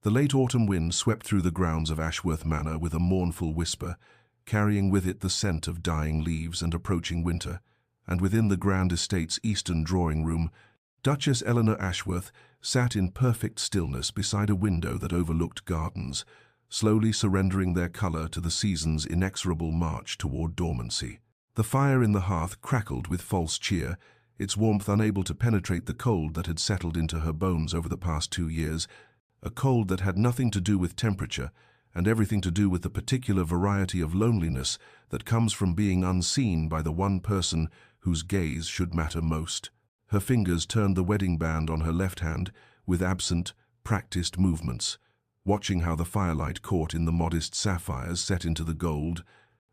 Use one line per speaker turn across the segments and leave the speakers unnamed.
The late autumn wind swept through the grounds of Ashworth Manor with a mournful whisper, carrying with it the scent of dying leaves and approaching winter, and within the grand estate's eastern drawing-room, Duchess Eleanor Ashworth sat in perfect stillness beside a window that overlooked gardens, slowly surrendering their colour to the season's inexorable march toward dormancy. The fire in the hearth crackled with false cheer, its warmth unable to penetrate the cold that had settled into her bones over the past 2 years, a cold that had nothing to do with temperature and everything to do with the particular variety of loneliness that comes from being unseen by the one person whose gaze should matter most. Her fingers turned the wedding band on her left hand with absent, practiced movements, watching how the firelight caught in the modest sapphires set into the gold,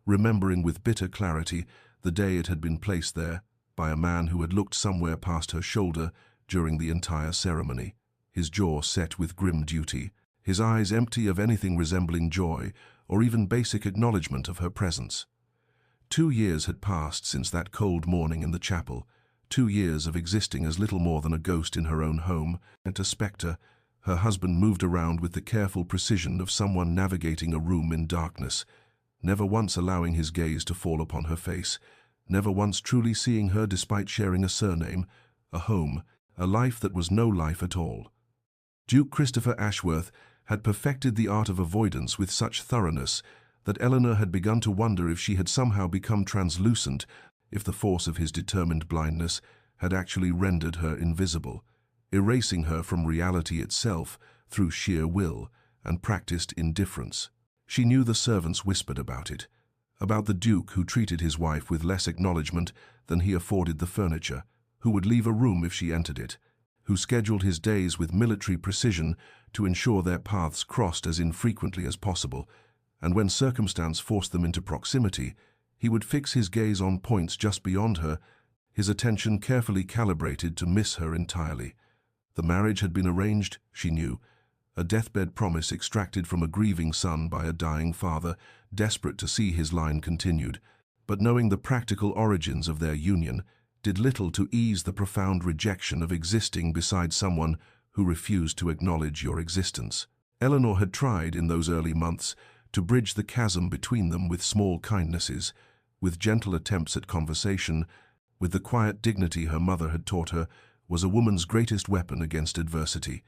remembering with bitter clarity the day it had been placed there by a man who had looked somewhere past her shoulder during the entire ceremony, his jaw set with grim duty, his eyes empty of anything resembling joy or even basic acknowledgement of her presence. 2 years had passed since that cold morning in the chapel, 2 years of existing as little more than a ghost in her own home, and a spectre. Her husband moved around with the careful precision of someone navigating a room in darkness, never once allowing his gaze to fall upon her face, never once truly seeing her despite sharing a surname, a home, a life that was no life at all. Duke Christopher Ashworth had perfected the art of avoidance with such thoroughness that Eleanor had begun to wonder if she had somehow become translucent, if the force of his determined blindness had actually rendered her invisible, erasing her from reality itself through sheer will and practiced indifference. She knew the servants whispered about it, about the Duke who treated his wife with less acknowledgement than he afforded the furniture, who would leave a room if she entered it, who scheduled his days with military precision to ensure their paths crossed as infrequently as possible, and when circumstance forced them into proximity, he would fix his gaze on points just beyond her, his attention carefully calibrated to miss her entirely. The marriage had been arranged, she knew, a deathbed promise extracted from a grieving son by a dying father, desperate to see his line continued, but knowing the practical origins of their union, did little to ease the profound rejection of existing beside someone who refused to acknowledge your existence. Eleanor had tried in those early months to bridge the chasm between them with small kindnesses, with gentle attempts at conversation, with the quiet dignity her mother had taught her was a woman's greatest weapon against adversity.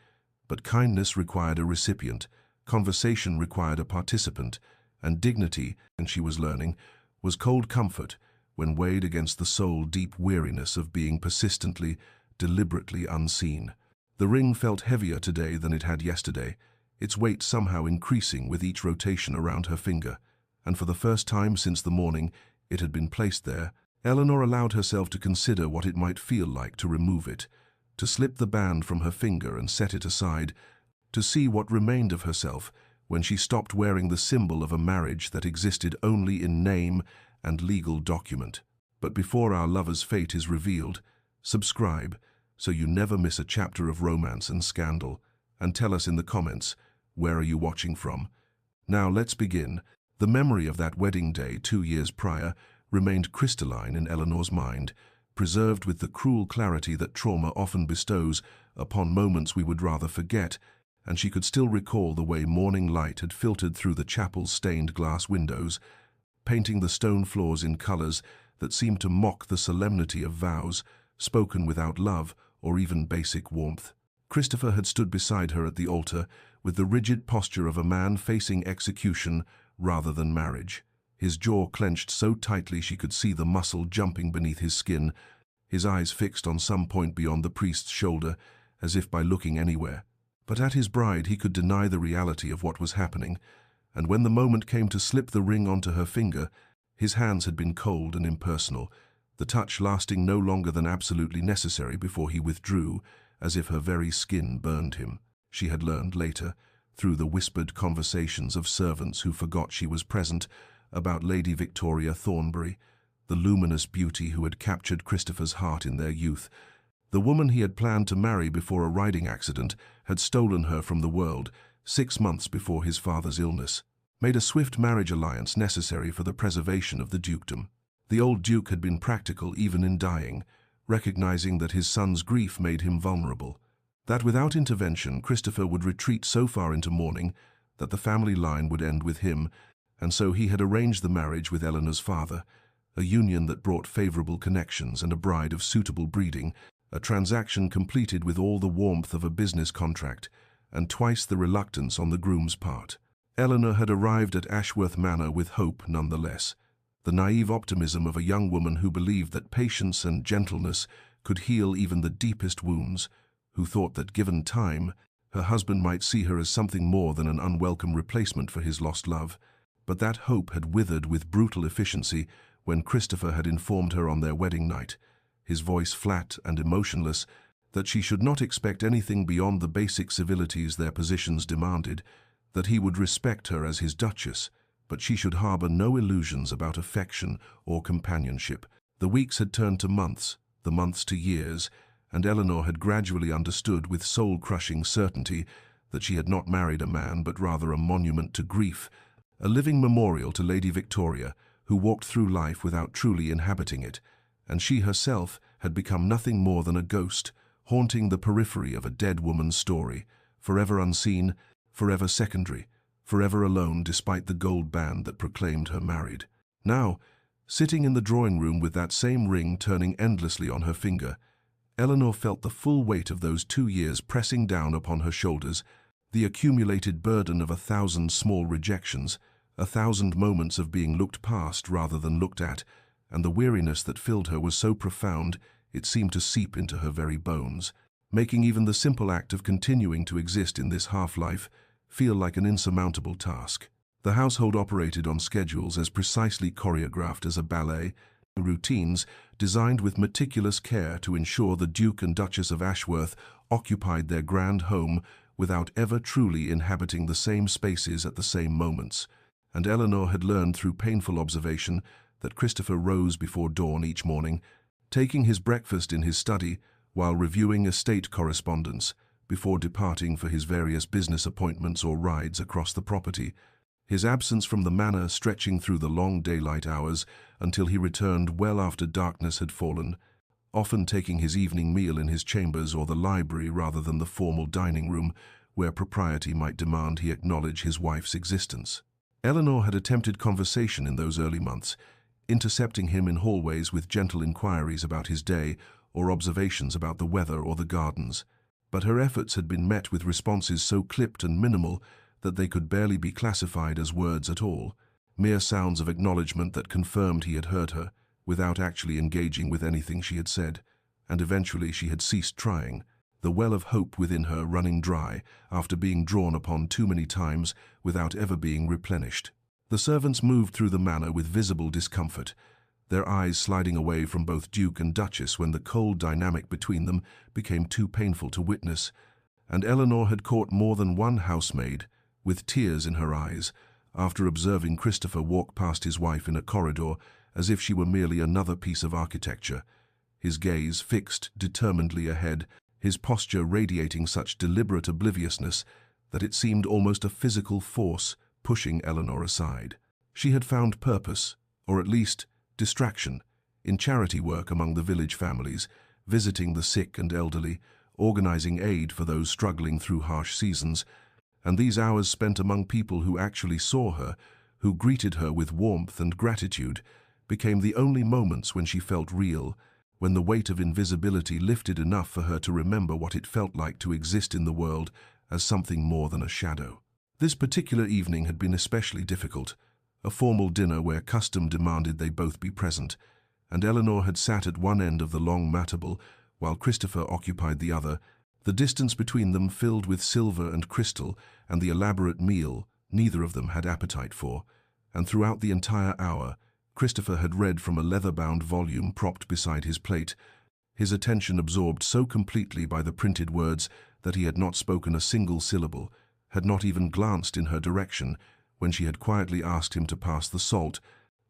But kindness required a recipient, conversation required a participant, and dignity, and she was learning, was cold comfort when weighed against the soul-deep weariness of being persistently, deliberately unseen. The ring felt heavier today than it had yesterday, its weight somehow increasing with each rotation around her finger, and for the first time since the morning it had been placed there, Eleanor allowed herself to consider what it might feel like to remove it, to slip the band from her finger and set it aside, to see what remained of herself when she stopped wearing the symbol of a marriage that existed only in name and legal document. But before our lover's fate is revealed, subscribe so you never miss a chapter of romance and scandal, and tell us in the comments, where are you watching from? Now let's begin. The memory of that wedding day 2 years prior remained crystalline in Eleanor's mind, preserved with the cruel clarity that trauma often bestows upon moments we would rather forget, and she could still recall the way morning light had filtered through the chapel's stained glass windows, painting the stone floors in colors that seemed to mock the solemnity of vows spoken without love or even basic warmth. Christopher had stood beside her at the altar with the rigid posture of a man facing execution rather than marriage, his jaw clenched so tightly she could see the muscle jumping beneath his skin, his eyes fixed on some point beyond the priest's shoulder, as if by looking anywhere. But at his bride he could deny the reality of what was happening, and when the moment came to slip the ring onto her finger, his hands had been cold and impersonal, the touch lasting no longer than absolutely necessary before he withdrew, as if her very skin burned him. She had learned later, through the whispered conversations of servants who forgot she was present, about Lady Victoria Thornbury, the luminous beauty who had captured Christopher's heart in their youth. The woman he had planned to marry before a riding accident had stolen her from the world 6 months before his father's illness, made a swift marriage alliance necessary for the preservation of the dukedom. The old duke had been practical even in dying, recognizing that his son's grief made him vulnerable. that without intervention Christopher would retreat so far into mourning that the family line would end with him, and so he had arranged the marriage with Eleanor's father, a union that brought favorable connections and a bride of suitable breeding, a transaction completed with all the warmth of a business contract and twice the reluctance on the groom's part. Eleanor had arrived at Ashworth Manor with hope nonetheless, the naive optimism of a young woman who believed that patience and gentleness could heal even the deepest wounds, who thought that given time, her husband might see her as something more than an unwelcome replacement for his lost love. But that hope had withered with brutal efficiency when Christopher had informed her on their wedding night, his voice flat and emotionless, that she should not expect anything beyond the basic civilities their positions demanded, that he would respect her as his duchess, but she should harbor no illusions about affection or companionship. The weeks had turned to months, the months to years, and Eleanor had gradually understood with soul-crushing certainty that she had not married a man but rather a monument to grief, a living memorial to Lady Victoria, who walked through life without truly inhabiting it, and she herself had become nothing more than a ghost, haunting the periphery of a dead woman's story, forever unseen, forever secondary, forever alone despite the gold band that proclaimed her married. Now, sitting in the drawing-room with that same ring turning endlessly on her finger, Eleanor felt the full weight of those 2 years pressing down upon her shoulders, the accumulated burden of 1,000 small rejections, 1,000 moments of being looked past rather than looked at, and the weariness that filled her was so profound it seemed to seep into her very bones, making even the simple act of continuing to exist in this half-life feel like an insurmountable task. The household operated on schedules as precisely choreographed as a ballet, routines designed with meticulous care to ensure the Duke and Duchess of Ashworth occupied their grand home without ever truly inhabiting the same spaces at the same moments, and Eleanor had learned through painful observation that Christopher rose before dawn each morning, taking his breakfast in his study while reviewing estate correspondence before departing for his various business appointments or rides across the property, his absence from the manor stretching through the long daylight hours until he returned well after darkness had fallen, often taking his evening meal in his chambers or the library rather than the formal dining room where propriety might demand he acknowledge his wife's existence. Eleanor had attempted conversation in those early months, intercepting him in hallways with gentle inquiries about his day or observations about the weather or the gardens, but her efforts had been met with responses so clipped and minimal that they could barely be classified as words at all, mere sounds of acknowledgement that confirmed he had heard her, without actually engaging with anything she had said, and eventually she had ceased trying, the well of hope within her running dry after being drawn upon too many times without ever being replenished. The servants moved through the manor with visible discomfort, their eyes sliding away from both Duke and Duchess when the cold dynamic between them became too painful to witness, and Eleanor had caught more than one housemaid, with tears in her eyes, after observing Christopher walk past his wife in a corridor as if she were merely another piece of architecture, his gaze fixed determinedly ahead, his posture radiating such deliberate obliviousness that it seemed almost a physical force pushing Eleanor aside. She had found purpose, or at least distraction, in charity work among the village families, visiting the sick and elderly, organizing aid for those struggling through harsh seasons, and these hours spent among people who actually saw her, who greeted her with warmth and gratitude, became the only moments when she felt real, when the weight of invisibility lifted enough for her to remember what it felt like to exist in the world as something more than a shadow. This particular evening had been especially difficult, a formal dinner where custom demanded they both be present, and Eleanor had sat at one end of the long matable while Christopher occupied the other, the distance between them filled with silver and crystal and the elaborate meal neither of them had appetite for, and throughout the entire hour, Christopher had read from a leather-bound volume propped beside his plate, his attention absorbed so completely by the printed words that he had not spoken a single syllable, had not even glanced in her direction when she had quietly asked him to pass the salt,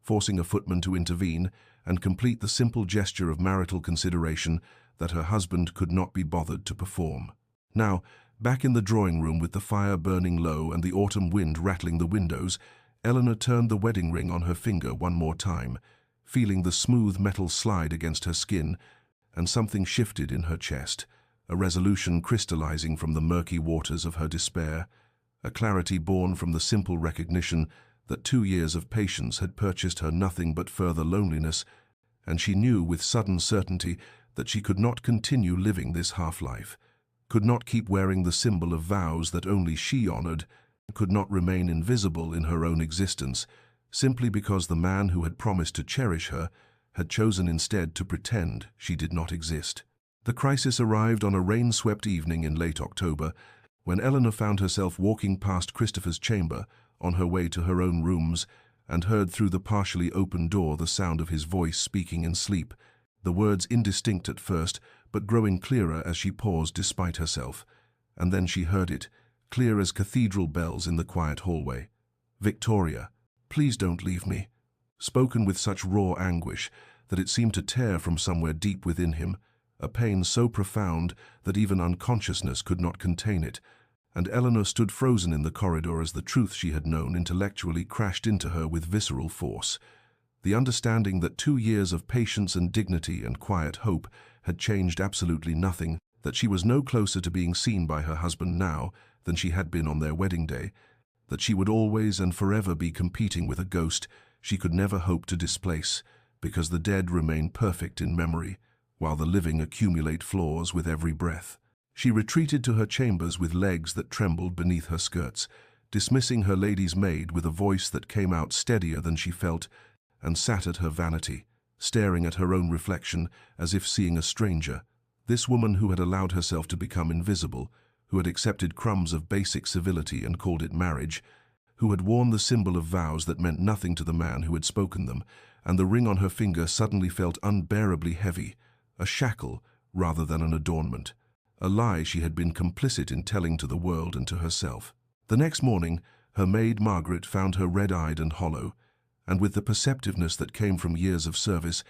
forcing a footman to intervene and complete the simple gesture of marital consideration that her husband could not be bothered to perform. Now, back in the drawing-room with the fire burning low and the autumn wind rattling the windows, Eleanor turned the wedding ring on her finger one more time, feeling the smooth metal slide against her skin, and something shifted in her chest, a resolution crystallizing from the murky waters of her despair, a clarity born from the simple recognition that 2 years of patience had purchased her nothing but further loneliness, and she knew with sudden certainty that she could not continue living this half-life, could not keep wearing the symbol of vows that only she honored, could not remain invisible in her own existence, simply because the man who had promised to cherish her had chosen instead to pretend she did not exist. The crisis arrived on a rain-swept evening in late October, when Eleanor found herself walking past Christopher's chamber on her way to her own rooms and heard through the partially open door the sound of his voice speaking in sleep, the words indistinct at first, but growing clearer as she paused despite herself. And then she heard it, clear as cathedral bells in the quiet hallway. "Victoria, please don't leave me," spoken with such raw anguish that it seemed to tear from somewhere deep within him, a pain so profound that even unconsciousness could not contain it, and Eleanor stood frozen in the corridor as the truth she had known intellectually crashed into her with visceral force. The understanding that 2 years of patience and dignity and quiet hope had changed absolutely nothing, that she was no closer to being seen by her husband now than she had been on their wedding day, that she would always and forever be competing with a ghost she could never hope to displace, because the dead remain perfect in memory, while the living accumulate flaws with every breath. She retreated to her chambers with legs that trembled beneath her skirts, dismissing her lady's maid with a voice that came out steadier than she felt, and sat at her vanity, staring at her own reflection as if seeing a stranger. This woman who had allowed herself to become invisible, who had accepted crumbs of basic civility and called it marriage, who had worn the symbol of vows that meant nothing to the man who had spoken them, and the ring on her finger suddenly felt unbearably heavy, a shackle rather than an adornment, a lie she had been complicit in telling to the world and to herself. The next morning, her maid Margaret found her red-eyed and hollow, and with the perceptiveness that came from years of service,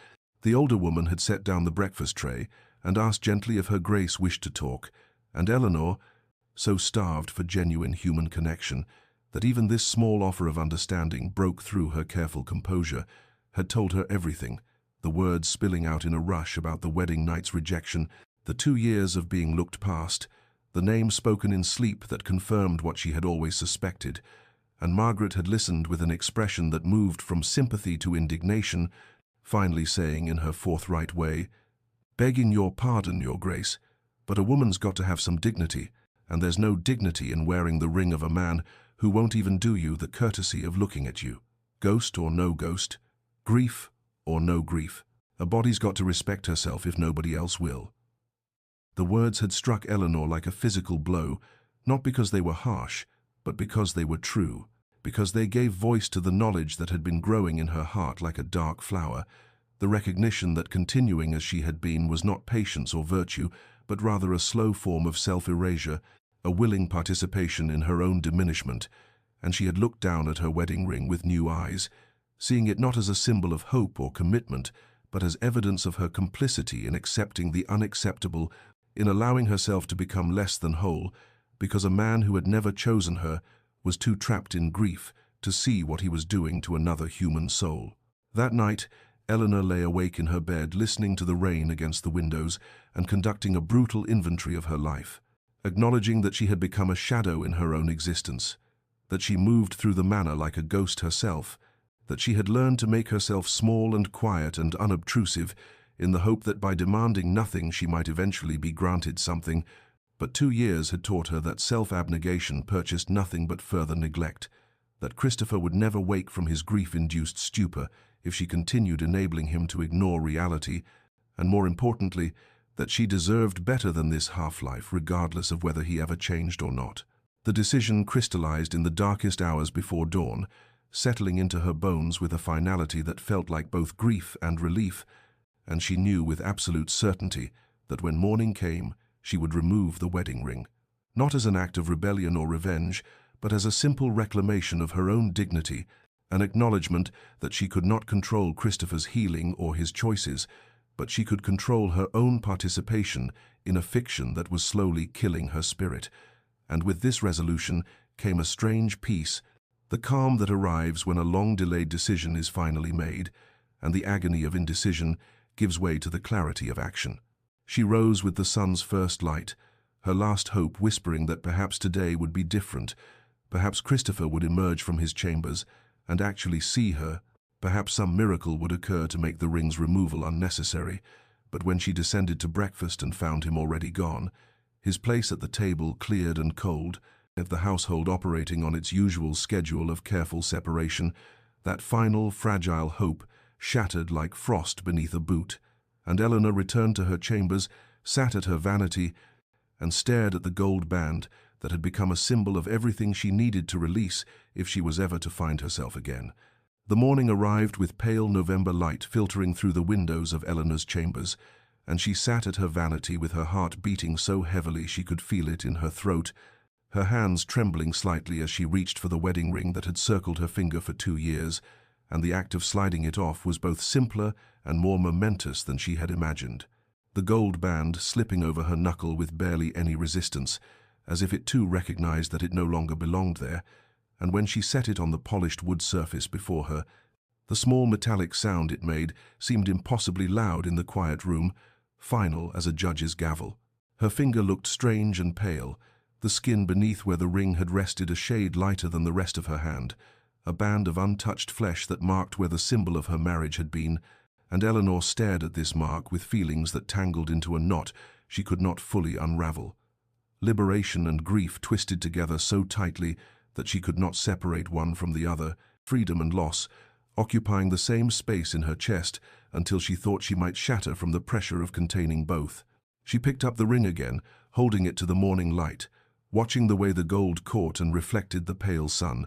the older woman had set down the breakfast tray and asked gently if her grace wished to talk, and Eleanor, so starved for genuine human connection that even this small offer of understanding broke through her careful composure, had told her everything, the words spilling out in a rush about the wedding night's rejection, the 2 years of being looked past, the name spoken in sleep that confirmed what she had always suspected, and Margaret had listened with an expression that moved from sympathy to indignation, finally saying in her forthright way, "Begging your pardon, Your Grace, but a woman's got to have some dignity, and there's no dignity in wearing the ring of a man who won't even do you the courtesy of looking at you. Ghost or no ghost, grief or no grief, a body's got to respect herself if nobody else will." The words had struck Eleanor like a physical blow, not because they were harsh, but because they were true, because they gave voice to the knowledge that had been growing in her heart like a dark flower, the recognition that continuing as she had been was not patience or virtue, but rather a slow form of self-erasure, a willing participation in her own diminishment, and she had looked down at her wedding ring with new eyes, seeing it not as a symbol of hope or commitment, but as evidence of her complicity in accepting the unacceptable, in allowing herself to become less than whole, because a man who had never chosen her was too trapped in grief to see what he was doing to another human soul. That night, Eleanor lay awake in her bed, listening to the rain against the windows and conducting a brutal inventory of her life, acknowledging that she had become a shadow in her own existence, that she moved through the manor like a ghost herself, that she had learned to make herself small and quiet and unobtrusive in the hope that by demanding nothing she might eventually be granted something, but 2 years had taught her that self-abnegation purchased nothing but further neglect, that Christopher would never wake from his grief-induced stupor if she continued enabling him to ignore reality, and more importantly, that she deserved better than this half-life regardless of whether he ever changed or not. The decision crystallized in the darkest hours before dawn, settling into her bones with a finality that felt like both grief and relief, and she knew with absolute certainty that when morning came, she would remove the wedding ring, not as an act of rebellion or revenge, but as a simple reclamation of her own dignity, an acknowledgement that she could not control Christopher's healing or his choices, but she could control her own participation in a fiction that was slowly killing her spirit. And with this resolution came a strange peace, the calm that arrives when a long-delayed decision is finally made, and the agony of indecision gives way to the clarity of action. She rose with the sun's first light, her last hope whispering that perhaps today would be different. Perhaps Christopher would emerge from his chambers and actually see her. Perhaps some miracle would occur to make the ring's removal unnecessary. But when she descended to breakfast and found him already gone, his place at the table cleared and cold, of the household operating on its usual schedule of careful separation, that final, fragile hope shattered like frost beneath a boot, and Eleanor returned to her chambers, sat at her vanity, and stared at the gold band that had become a symbol of everything she needed to release if she was ever to find herself again. The morning arrived with pale November light filtering through the windows of Eleanor's chambers, and she sat at her vanity with her heart beating so heavily she could feel it in her throat, her hands trembling slightly as she reached for the wedding ring that had circled her finger for 2 years, and the act of sliding it off was both simpler and more momentous than she had imagined. The gold band slipping over her knuckle with barely any resistance, as if it too recognized that it no longer belonged there, and when she set it on the polished wood surface before her, the small metallic sound it made seemed impossibly loud in the quiet room, final as a judge's gavel. Her finger looked strange and pale, the skin beneath where the ring had rested a shade lighter than the rest of her hand, a band of untouched flesh that marked where the symbol of her marriage had been, and Eleanor stared at this mark with feelings that tangled into a knot she could not fully unravel. Liberation and grief twisted together so tightly that she could not separate one from the other, freedom and loss, occupying the same space in her chest until she thought she might shatter from the pressure of containing both. She picked up the ring again, holding it to the morning light, watching the way the gold caught and reflected the pale sun,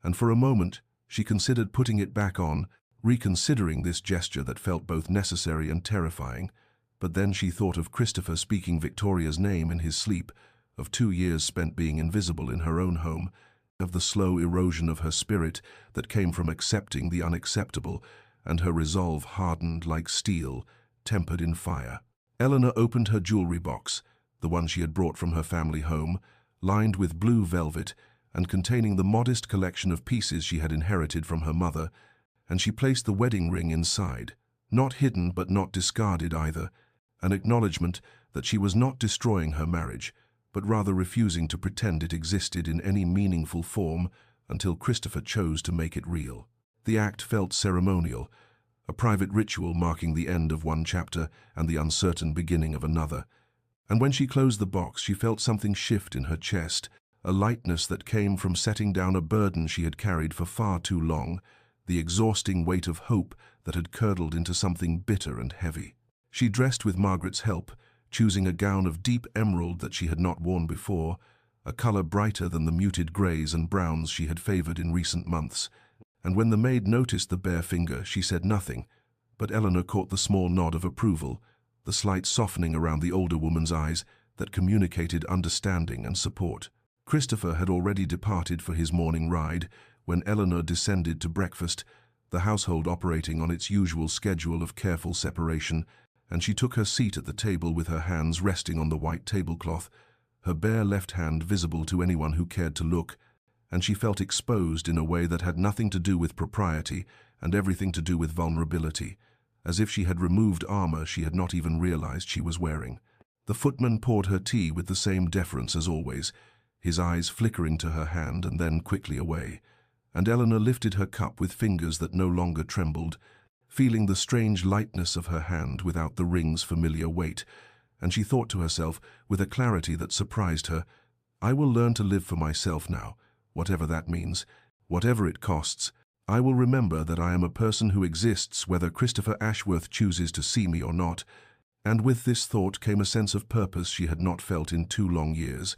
and for a moment she considered putting it back on, reconsidering this gesture that felt both necessary and terrifying. But then she thought of Christopher speaking Victoria's name in his sleep, of 2 years spent being invisible in her own home, of the slow erosion of her spirit that came from accepting the unacceptable, and her resolve hardened like steel, tempered in fire. Eleanor opened her jewelry box, the one she had brought from her family home, lined with blue velvet and containing the modest collection of pieces she had inherited from her mother, and she placed the wedding ring inside, not hidden but not discarded either, an acknowledgement that she was not destroying her marriage, but rather refusing to pretend it existed in any meaningful form until Christopher chose to make it real. The act felt ceremonial, a private ritual marking the end of one chapter and the uncertain beginning of another. And when she closed the box, she felt something shift in her chest, a lightness that came from setting down a burden she had carried for far too long, the exhausting weight of hope that had curdled into something bitter and heavy. She dressed with Margaret's help, choosing a gown of deep emerald that she had not worn before, a color brighter than the muted grays and browns she had favored in recent months. And when the maid noticed the bare finger, she said nothing, but Eleanor caught the small nod of approval, the slight softening around the older woman's eyes that communicated understanding and support. Christopher had already departed for his morning ride when Eleanor descended to breakfast, the household operating on its usual schedule of careful separation, and she took her seat at the table with her hands resting on the white tablecloth, her bare left hand visible to anyone who cared to look, and she felt exposed in a way that had nothing to do with propriety and everything to do with vulnerability, as if she had removed armor she had not even realized she was wearing. The footman poured her tea with the same deference as always, his eyes flickering to her hand and then quickly away, and Eleanor lifted her cup with fingers that no longer trembled, feeling the strange lightness of her hand without the ring's familiar weight, and she thought to herself, with a clarity that surprised her, "I will learn to live for myself now, whatever that means, whatever it costs. I will remember that I am a person who exists whether Christopher Ashworth chooses to see me or not." And with this thought came a sense of purpose she had not felt in 2 long years,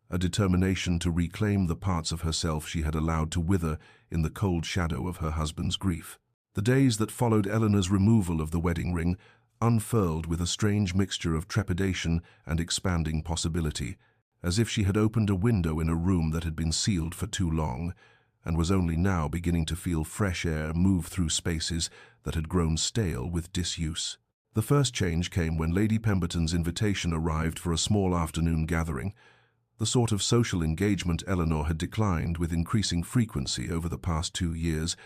a determination to reclaim the parts of herself she had allowed to wither in the cold shadow of her husband's grief. The days that followed Eleanor's removal of the wedding ring unfurled with a strange mixture of trepidation and expanding possibility, as if she had opened a window in a room that had been sealed for too long, and was only now beginning to feel fresh air move through spaces that had grown stale with disuse. The first change came when Lady Pemberton's invitation arrived for a small afternoon gathering, the sort of social engagement Eleanor had declined with increasing frequency over the past 2 years,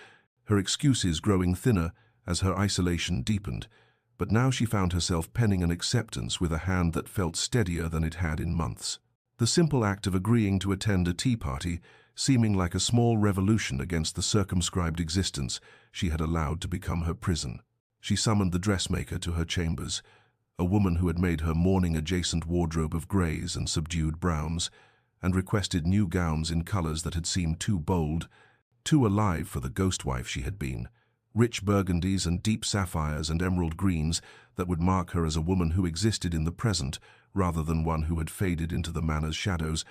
her excuses growing thinner as her isolation deepened. but now she found herself penning an acceptance with a hand that felt steadier than it had in months. The simple act of agreeing to attend a tea party, seeming like a small revolution against the circumscribed existence she had allowed to become her prison. She summoned the dressmaker to her chambers, a woman who had made her mourning-adjacent wardrobe of greys and subdued browns, and requested new gowns in colors that had seemed too bold, too alive for the ghost wife she had been, rich burgundies and deep sapphires and emerald greens that would mark her as a woman who existed in the present rather than one who had faded into the manor's shadows.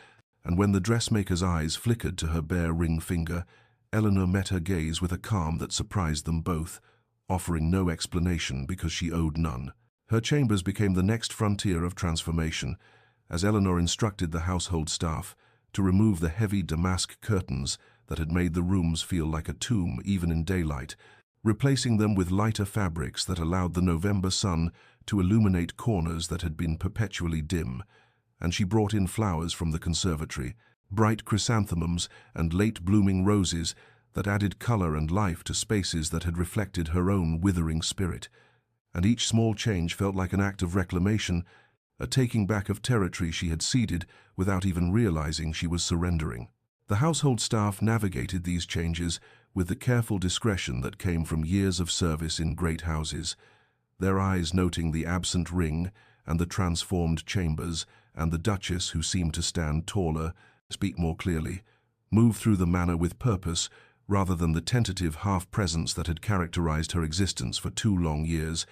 And when the dressmaker's eyes flickered to her bare ring finger, Eleanor met her gaze with a calm that surprised them both, offering no explanation because she owed none. Her chambers became the next frontier of transformation, as Eleanor instructed the household staff to remove the heavy damask curtains that had made the rooms feel like a tomb even in daylight, replacing them with lighter fabrics that allowed the November sun to illuminate corners that had been perpetually dim. And she brought in flowers from the conservatory, bright chrysanthemums and late-blooming roses that added color and life to spaces that had reflected her own withering spirit. And each small change felt like an act of reclamation, a taking back of territory she had ceded without even realizing she was surrendering. The household staff navigated these changes with the careful discretion that came from years of service in great houses, their eyes noting the absent ring and the transformed chambers, and the Duchess, who seemed to stand taller, speak more clearly, move through the manor with purpose rather than the tentative half-presence that had characterized her existence for 2 long years.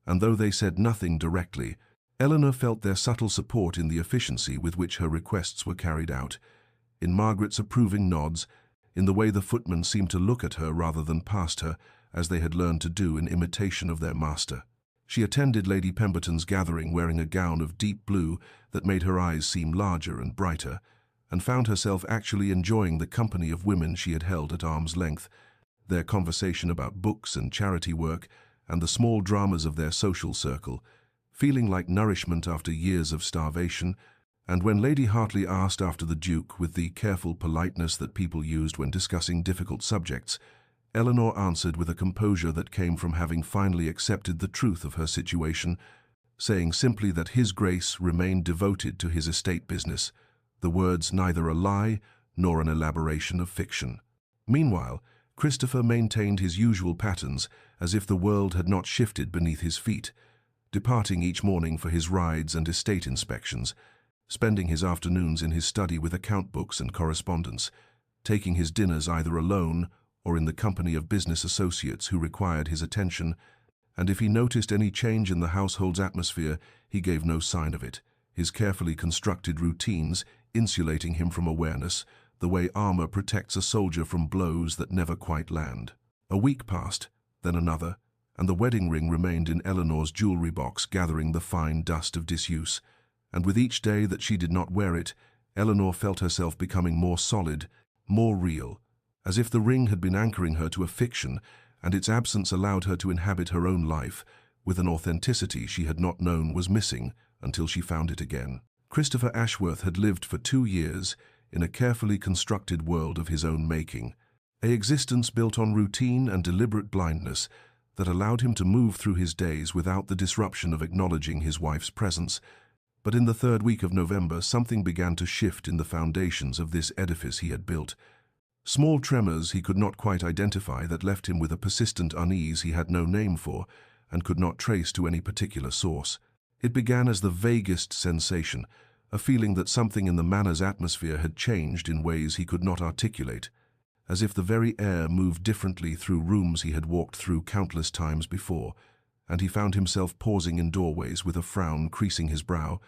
And though they said nothing directly, Eleanor felt their subtle support in the efficiency with which her requests were carried out, in Margaret's approving nods, in the way the footmen seemed to look at her rather than past her, as they had learned to do in imitation of their master. She attended Lady Pemberton's gathering wearing a gown of deep blue that made her eyes seem larger and brighter, and found herself actually enjoying the company of women she had held at arm's length, their conversation about books and charity work, and the small dramas of their social circle, feeling like nourishment after years of starvation. And when Lady Hartley asked after the Duke with the careful politeness that people used when discussing difficult subjects, Eleanor answered with a composure that came from having finally accepted the truth of her situation, saying simply that His Grace remained devoted to his estate business, the words neither a lie nor an elaboration of fiction. Meanwhile, Christopher maintained his usual patterns as if the world had not shifted beneath his feet, departing each morning for his rides and estate inspections, spending his afternoons in his study with account books and correspondence, taking his dinners either alone or in the company of business associates who required his attention, and if he noticed any change in the household's atmosphere, he gave no sign of it, his carefully constructed routines insulating him from awareness, the way armor protects a soldier from blows that never quite land. A week passed, then another, and the wedding ring remained in Eleanor's jewelry box, gathering the fine dust of disuse. And with each day that she did not wear it, Eleanor felt herself becoming more solid, more real, as if the ring had been anchoring her to a fiction, and its absence allowed her to inhabit her own life, with an authenticity she had not known was missing until she found it again. Christopher Ashworth had lived for 2 years in a carefully constructed world of his own making, an existence built on routine and deliberate blindness that allowed him to move through his days without the disruption of acknowledging his wife's presence. But in the 3rd week of November, something began to shift in the foundations of this edifice he had built. Small tremors he could not quite identify that left him with a persistent unease he had no name for and could not trace to any particular source. It began as the vaguest sensation, a feeling that something in the manor's atmosphere had changed in ways he could not articulate, as if the very air moved differently through rooms he had walked through countless times before, and he found himself pausing in doorways with a frown creasing his brow,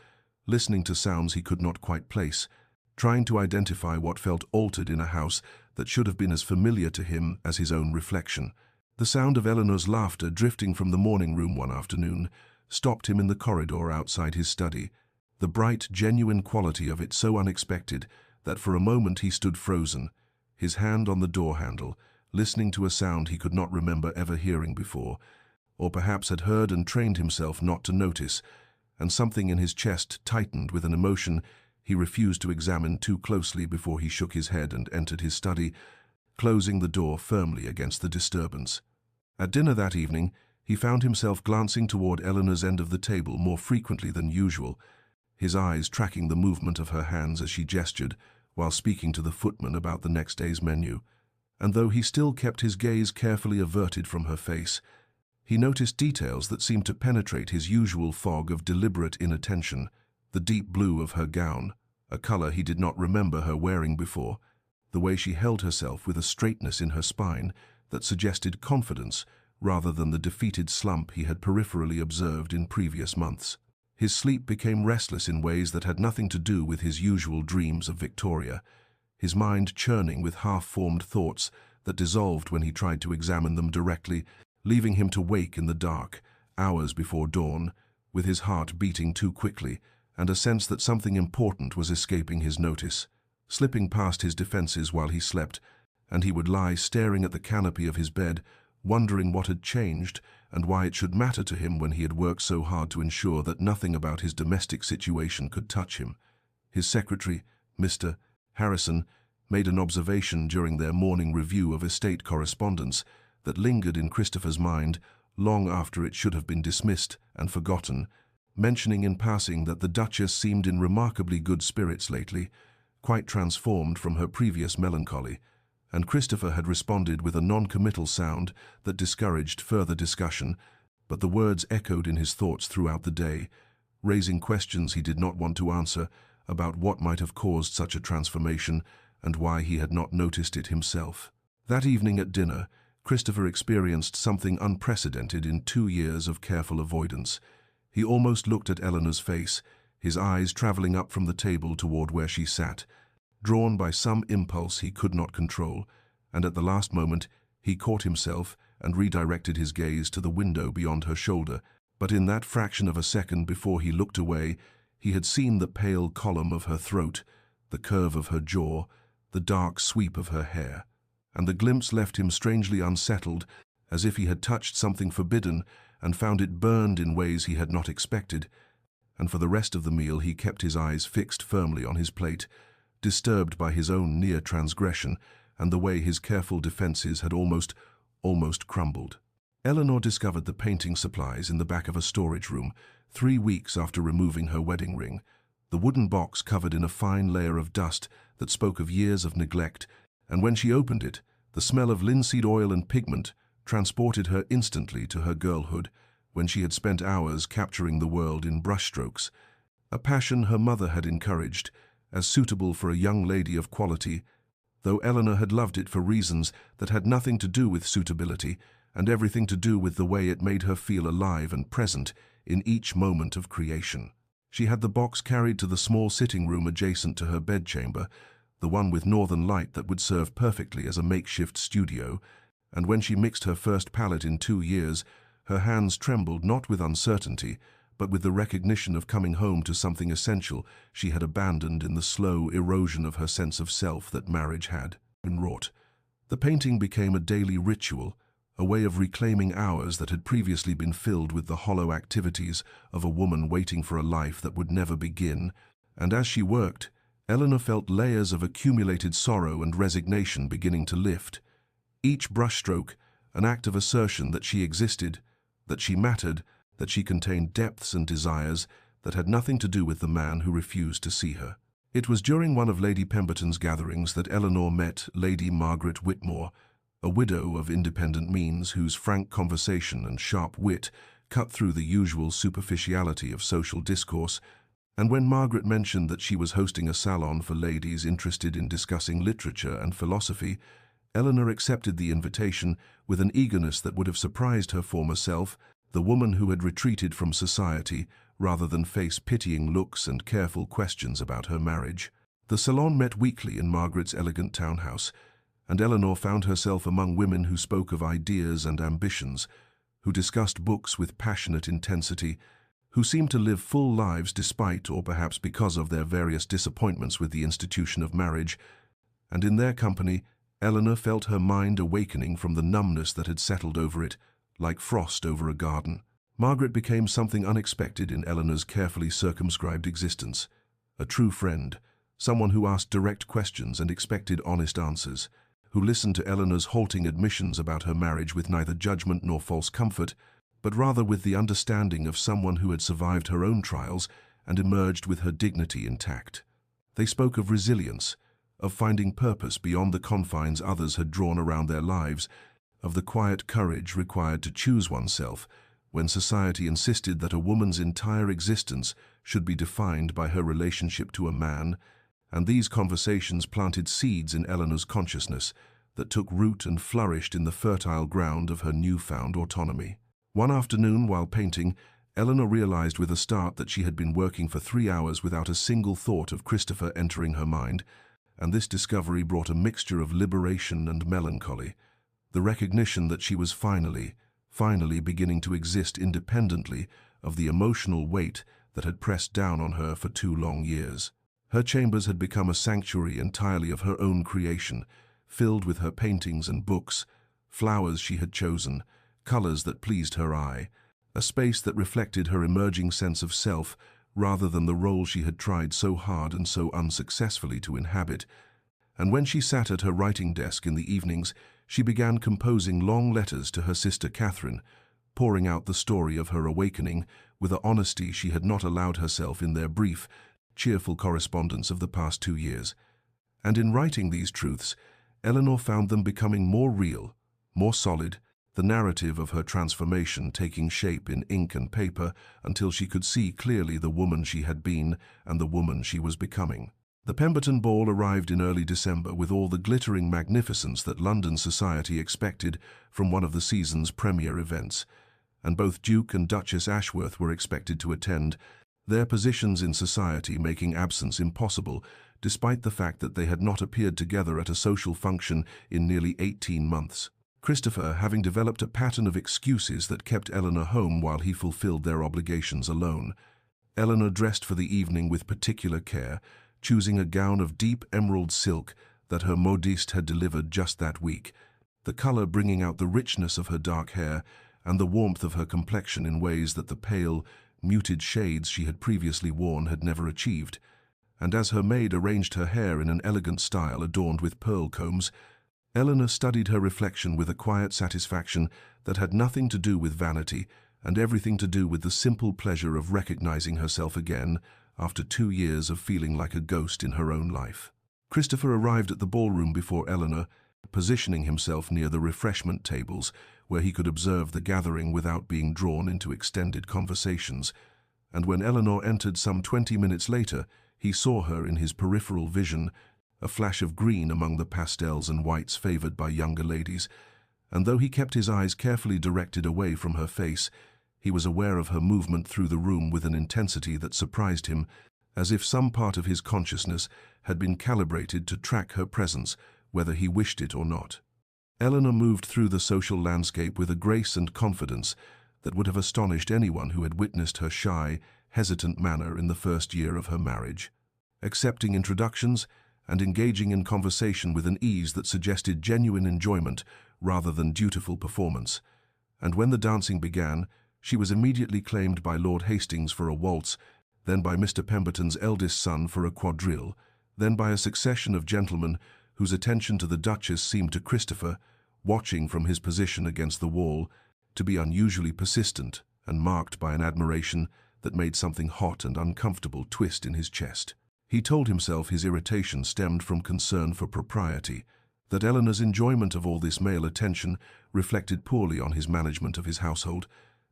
listening to sounds he could not quite place, trying to identify what felt altered in a house that should have been as familiar to him as his own reflection. The sound of Eleanor's laughter drifting from the morning room one afternoon stopped him in the corridor outside his study, the bright, genuine quality of it so unexpected that for a moment he stood frozen, his hand on the door handle, listening to a sound he could not remember ever hearing before, or perhaps had heard and trained himself not to notice, and something in his chest tightened with an emotion he refused to examine too closely before he shook his head and entered his study, closing the door firmly against the disturbance. At dinner that evening, He found himself glancing toward Eleanor's end of the table more frequently than usual, his eyes tracking the movement of her hands as she gestured while speaking to the footman about the next day's menu. And though he still kept his gaze carefully averted from her face, he noticed details that seemed to penetrate his usual fog of deliberate inattention. The deep blue of her gown, a color he did not remember her wearing before, the way she held herself with a straightness in her spine that suggested confidence rather than the defeated slump he had peripherally observed in previous months. His sleep became restless in ways that had nothing to do with his usual dreams of Victoria, his mind churning with half-formed thoughts that dissolved when he tried to examine them directly, leaving him to wake in the dark, hours before dawn, with his heart beating too quickly and a sense that something important was escaping his notice, slipping past his defenses while he slept, and he would lie staring at the canopy of his bed, wondering what had changed and why it should matter to him when he had worked so hard to ensure that nothing about his domestic situation could touch him. His secretary, Mr. Harrison, made an observation during their morning review of estate correspondence that lingered in Christopher's mind long after it should have been dismissed and forgotten, mentioning in passing that the Duchess seemed in remarkably good spirits lately, quite transformed from her previous melancholy, and Christopher had responded with a non-committal sound that discouraged further discussion, but the words echoed in his thoughts throughout the day, raising questions he did not want to answer about what might have caused such a transformation and why he had not noticed it himself. That evening at dinner, Christopher experienced something unprecedented in 2 years of careful avoidance. He almost looked at Eleanor's face, his eyes traveling up from the table toward where she sat, drawn by some impulse he could not control, and at the last moment he caught himself and redirected his gaze to the window beyond her shoulder. But in that fraction of a second before he looked away, he had seen the pale column of her throat, the curve of her jaw, the dark sweep of her hair, and the glimpse left him strangely unsettled, as if he had touched something forbidden and found it burned in ways he had not expected. And for the rest of the meal he kept his eyes fixed firmly on his plate, disturbed by his own near transgression and the way his careful defenses had almost crumbled. Eleanor discovered the painting supplies in the back of a storage room 3 weeks after removing her wedding ring, the wooden box covered in a fine layer of dust that spoke of years of neglect, and when she opened it, the smell of linseed oil and pigment transported her instantly to her girlhood, when she had spent hours capturing the world in brushstrokes, a passion her mother had encouraged, as suitable for a young lady of quality, though Eleanor had loved it for reasons that had nothing to do with suitability and everything to do with the way it made her feel alive and present in each moment of creation. She had the box carried to the small sitting room adjacent to her bedchamber, the one with northern light that would serve perfectly as a makeshift studio, and when she mixed her first palette in 2 years, her hands trembled not with uncertainty, but with the recognition of coming home to something essential she had abandoned in the slow erosion of her sense of self that marriage had wrought. The painting became a daily ritual, a way of reclaiming hours that had previously been filled with the hollow activities of a woman waiting for a life that would never begin, and as she worked, Eleanor felt layers of accumulated sorrow and resignation beginning to lift. Each brushstroke an act of assertion that she existed, that she mattered, that she contained depths and desires that had nothing to do with the man who refused to see her. It was during one of Lady Pemberton's gatherings that Eleanor met Lady Margaret Whitmore, a widow of independent means whose frank conversation and sharp wit cut through the usual superficiality of social discourse, and when Margaret mentioned that she was hosting a salon for ladies interested in discussing literature and philosophy, Eleanor accepted the invitation with an eagerness that would have surprised her former self, the woman who had retreated from society rather than face pitying looks and careful questions about her marriage. The salon met weekly in Margaret's elegant townhouse, and Eleanor found herself among women who spoke of ideas and ambitions, who discussed books with passionate intensity, who seemed to live full lives despite or perhaps because of their various disappointments with the institution of marriage, and in their company Eleanor felt her mind awakening from the numbness that had settled over it, like frost over a garden. Margaret became something unexpected in Eleanor's carefully circumscribed existence, a true friend, someone who asked direct questions and expected honest answers, who listened to Eleanor's halting admissions about her marriage with neither judgment nor false comfort, but rather with the understanding of someone who had survived her own trials and emerged with her dignity intact. They spoke of resilience, of finding purpose beyond the confines others had drawn around their lives, of the quiet courage required to choose oneself when society insisted that a woman's entire existence should be defined by her relationship to a man, and these conversations planted seeds in Eleanor's consciousness that took root and flourished in the fertile ground of her newfound autonomy. One afternoon, while painting, Eleanor realized with a start that she had been working for 3 hours without a single thought of Christopher entering her mind, and this discovery brought a mixture of liberation and melancholy, the recognition that she was finally beginning to exist independently of the emotional weight that had pressed down on her for 2 long years. Her chambers had become a sanctuary entirely of her own creation, filled with her paintings and books, flowers she had chosen, colors that pleased her eye, a space that reflected her emerging sense of self rather than the role she had tried so hard and so unsuccessfully to inhabit. And when she sat at her writing desk in the evenings, she began composing long letters to her sister Catherine, pouring out the story of her awakening with a honesty she had not allowed herself in their brief, cheerful correspondence of the past 2 years. And in writing these truths, Eleanor found them becoming more real, more solid, the narrative of her transformation taking shape in ink and paper until she could see clearly the woman she had been and the woman she was becoming. The Pemberton Ball arrived in early December with all the glittering magnificence that London society expected from one of the season's premier events, and both Duke and Duchess Ashworth were expected to attend, their positions in society making absence impossible, despite the fact that they had not appeared together at a social function in nearly 18 months. Christopher, having developed a pattern of excuses that kept Eleanor home while he fulfilled their obligations alone. Eleanor dressed for the evening with particular care, choosing a gown of deep emerald silk that her modiste had delivered just that week, the color bringing out the richness of her dark hair and the warmth of her complexion in ways that the pale, muted shades she had previously worn had never achieved. And as her maid arranged her hair in an elegant style adorned with pearl combs, Eleanor studied her reflection with a quiet satisfaction that had nothing to do with vanity and everything to do with the simple pleasure of recognizing herself again after 2 years of feeling like a ghost in her own life. Christopher arrived at the ballroom before Eleanor, positioning himself near the refreshment tables where he could observe the gathering without being drawn into extended conversations, and when Eleanor entered some 20 minutes later, he saw her in his peripheral vision, a flash of green among the pastels and whites favored by younger ladies, and though he kept his eyes carefully directed away from her face, he was aware of her movement through the room with an intensity that surprised him, as if some part of his consciousness had been calibrated to track her presence, whether he wished it or not. Eleanor moved through the social landscape with a grace and confidence that would have astonished anyone who had witnessed her shy, hesitant manner in the first year of her marriage, accepting introductions and engaging in conversation with an ease that suggested genuine enjoyment rather than dutiful performance. And when the dancing began, she was immediately claimed by Lord Hastings for a waltz, then by Mr. Pemberton's eldest son for a quadrille, then by a succession of gentlemen whose attention to the Duchess seemed to Christopher, watching from his position against the wall, to be unusually persistent and marked by an admiration that made something hot and uncomfortable twist in his chest. He told himself his irritation stemmed from concern for propriety, that Eleanor's enjoyment of all this male attention reflected poorly on his management of his household,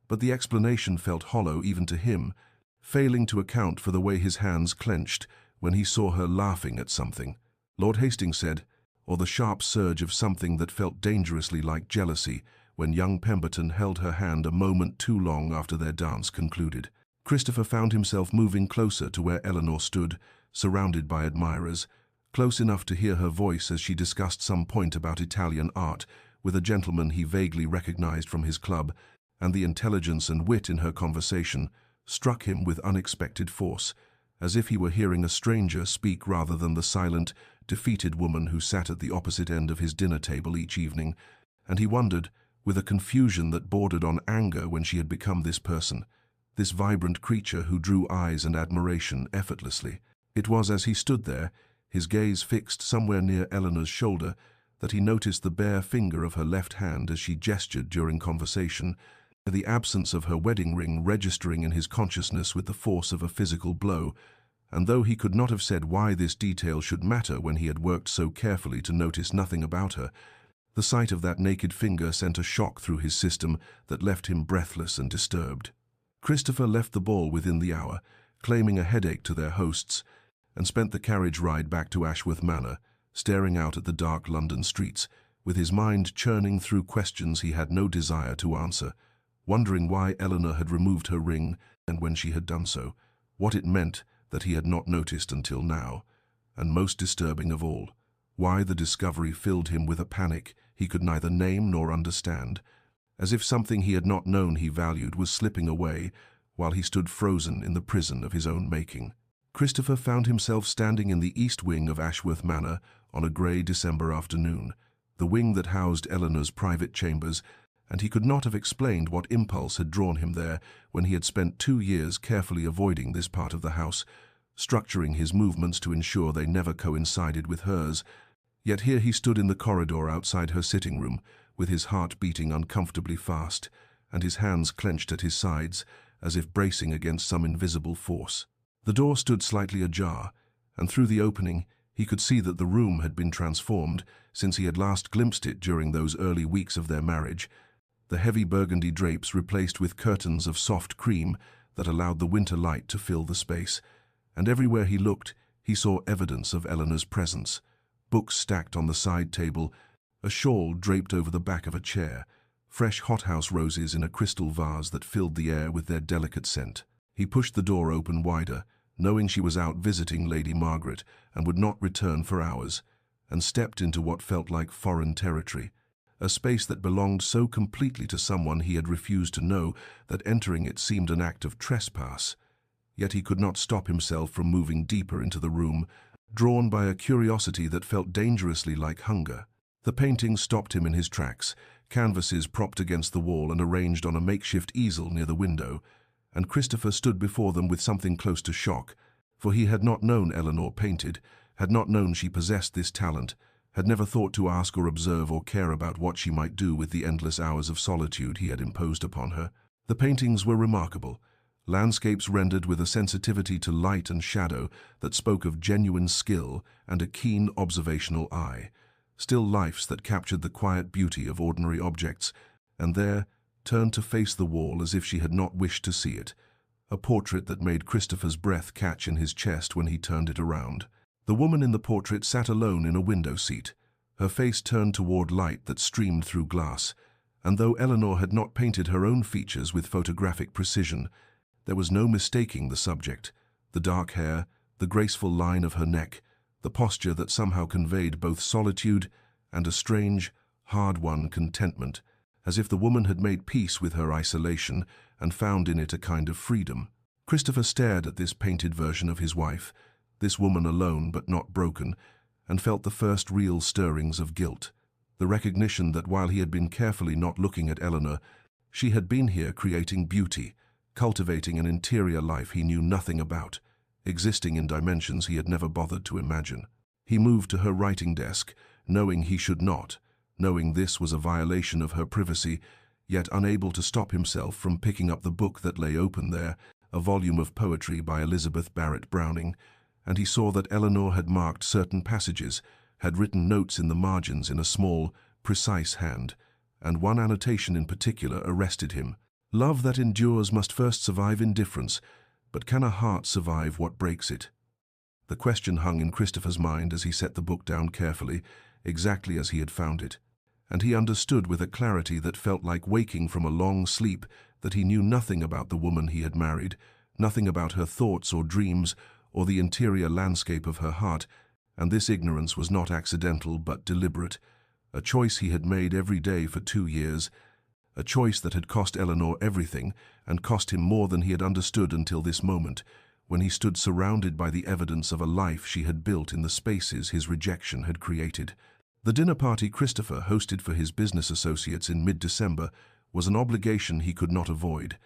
but the explanation felt hollow even to him, failing to account for the way his hands clenched when he saw her laughing at something. Lord Hastings said, or the sharp surge of something that felt dangerously like jealousy when young Pemberton held her hand a moment too long after their dance concluded. Christopher found himself moving closer to where Eleanor stood, surrounded by admirers, close enough to hear her voice as she discussed some point about Italian art with a gentleman he vaguely recognized from his club, and the intelligence and wit in her conversation struck him with unexpected force, as if he were hearing a stranger speak rather than the silent, defeated woman who sat at the opposite end of his dinner table each evening, and he wondered, with a confusion that bordered on anger when she had become this person, this vibrant creature who drew eyes and admiration effortlessly. It was as he stood there, his gaze fixed somewhere near Eleanor's shoulder, that he noticed the bare finger of her left hand as she gestured during conversation, the absence of her wedding ring registering in his consciousness with the force of a physical blow, and though he could not have said why this detail should matter when he had worked so carefully to notice nothing about her, the sight of that naked finger sent a shock through his system that left him breathless and disturbed. Christopher left the ball within the hour, claiming a headache to their hosts, and spent the carriage ride back to Ashworth Manor, staring out at the dark London streets, with his mind churning through questions he had no desire to answer, wondering why Eleanor had removed her ring and when she had done so, what it meant that he had not noticed until now, and most disturbing of all, why the discovery filled him with a panic he could neither name nor understand, as if something he had not known he valued was slipping away while he stood frozen in the prison of his own making. Christopher found himself standing in the east wing of Ashworth Manor on a grey December afternoon, the wing that housed Eleanor's private chambers, and he could not have explained what impulse had drawn him there when he had spent 2 years carefully avoiding this part of the house, structuring his movements to ensure they never coincided with hers. Yet here he stood in the corridor outside her sitting room, with his heart beating uncomfortably fast, and his hands clenched at his sides, as if bracing against some invisible force. The door stood slightly ajar, and through the opening he could see that the room had been transformed since he had last glimpsed it during those early weeks of their marriage, the heavy burgundy drapes replaced with curtains of soft cream that allowed the winter light to fill the space, and everywhere he looked he saw evidence of Eleanor's presence, books stacked on the side table, a shawl draped over the back of a chair, fresh hothouse roses in a crystal vase that filled the air with their delicate scent. He pushed the door open wider, knowing she was out visiting Lady Margaret and would not return for hours, and stepped into what felt like foreign territory, a space that belonged so completely to someone he had refused to know that entering it seemed an act of trespass. Yet he could not stop himself from moving deeper into the room, drawn by a curiosity that felt dangerously like hunger. The paintings stopped him in his tracks, canvases propped against the wall and arranged on a makeshift easel near the window, and Christopher stood before them with something close to shock, for he had not known Eleanor painted, had not known she possessed this talent, had never thought to ask or observe or care about what she might do with the endless hours of solitude he had imposed upon her. The paintings were remarkable, landscapes rendered with a sensitivity to light and shadow that spoke of genuine skill and a keen observational eye, still lifes that captured the quiet beauty of ordinary objects, and there, turned to face the wall as if she had not wished to see it, a portrait that made Christopher's breath catch in his chest when he turned it around. The woman in the portrait sat alone in a window seat, her face turned toward light that streamed through glass, and though Eleanor had not painted her own features with photographic precision, there was no mistaking the subject, the dark hair, the graceful line of her neck, the posture that somehow conveyed both solitude and a strange, hard-won contentment, as if the woman had made peace with her isolation and found in it a kind of freedom. Christopher stared at this painted version of his wife, this woman alone but not broken, and felt the first real stirrings of guilt, the recognition that while he had been carefully not looking at Eleanor, she had been here creating beauty, cultivating an interior life he knew nothing about, existing in dimensions he had never bothered to imagine. He moved to her writing desk, knowing he should not, knowing this was a violation of her privacy, yet unable to stop himself from picking up the book that lay open there, a volume of poetry by Elizabeth Barrett Browning, and he saw that Eleanor had marked certain passages, had written notes in the margins in a small, precise hand, and one annotation in particular arrested him. Love that endures must first survive indifference, but can a heart survive what breaks it? The question hung in Christopher's mind as he set the book down carefully, exactly as he had found it, and he understood with a clarity that felt like waking from a long sleep that he knew nothing about the woman he had married, nothing about her thoughts or dreams, or the interior landscape of her heart, and this ignorance was not accidental but deliberate, a choice he had made every day for 2 years, a choice that had cost Eleanor everything and cost him more than he had understood until this moment, when he stood surrounded by the evidence of a life she had built in the spaces his rejection had created. The dinner party Christopher hosted for his business associates in mid-December was an obligation he could not avoid,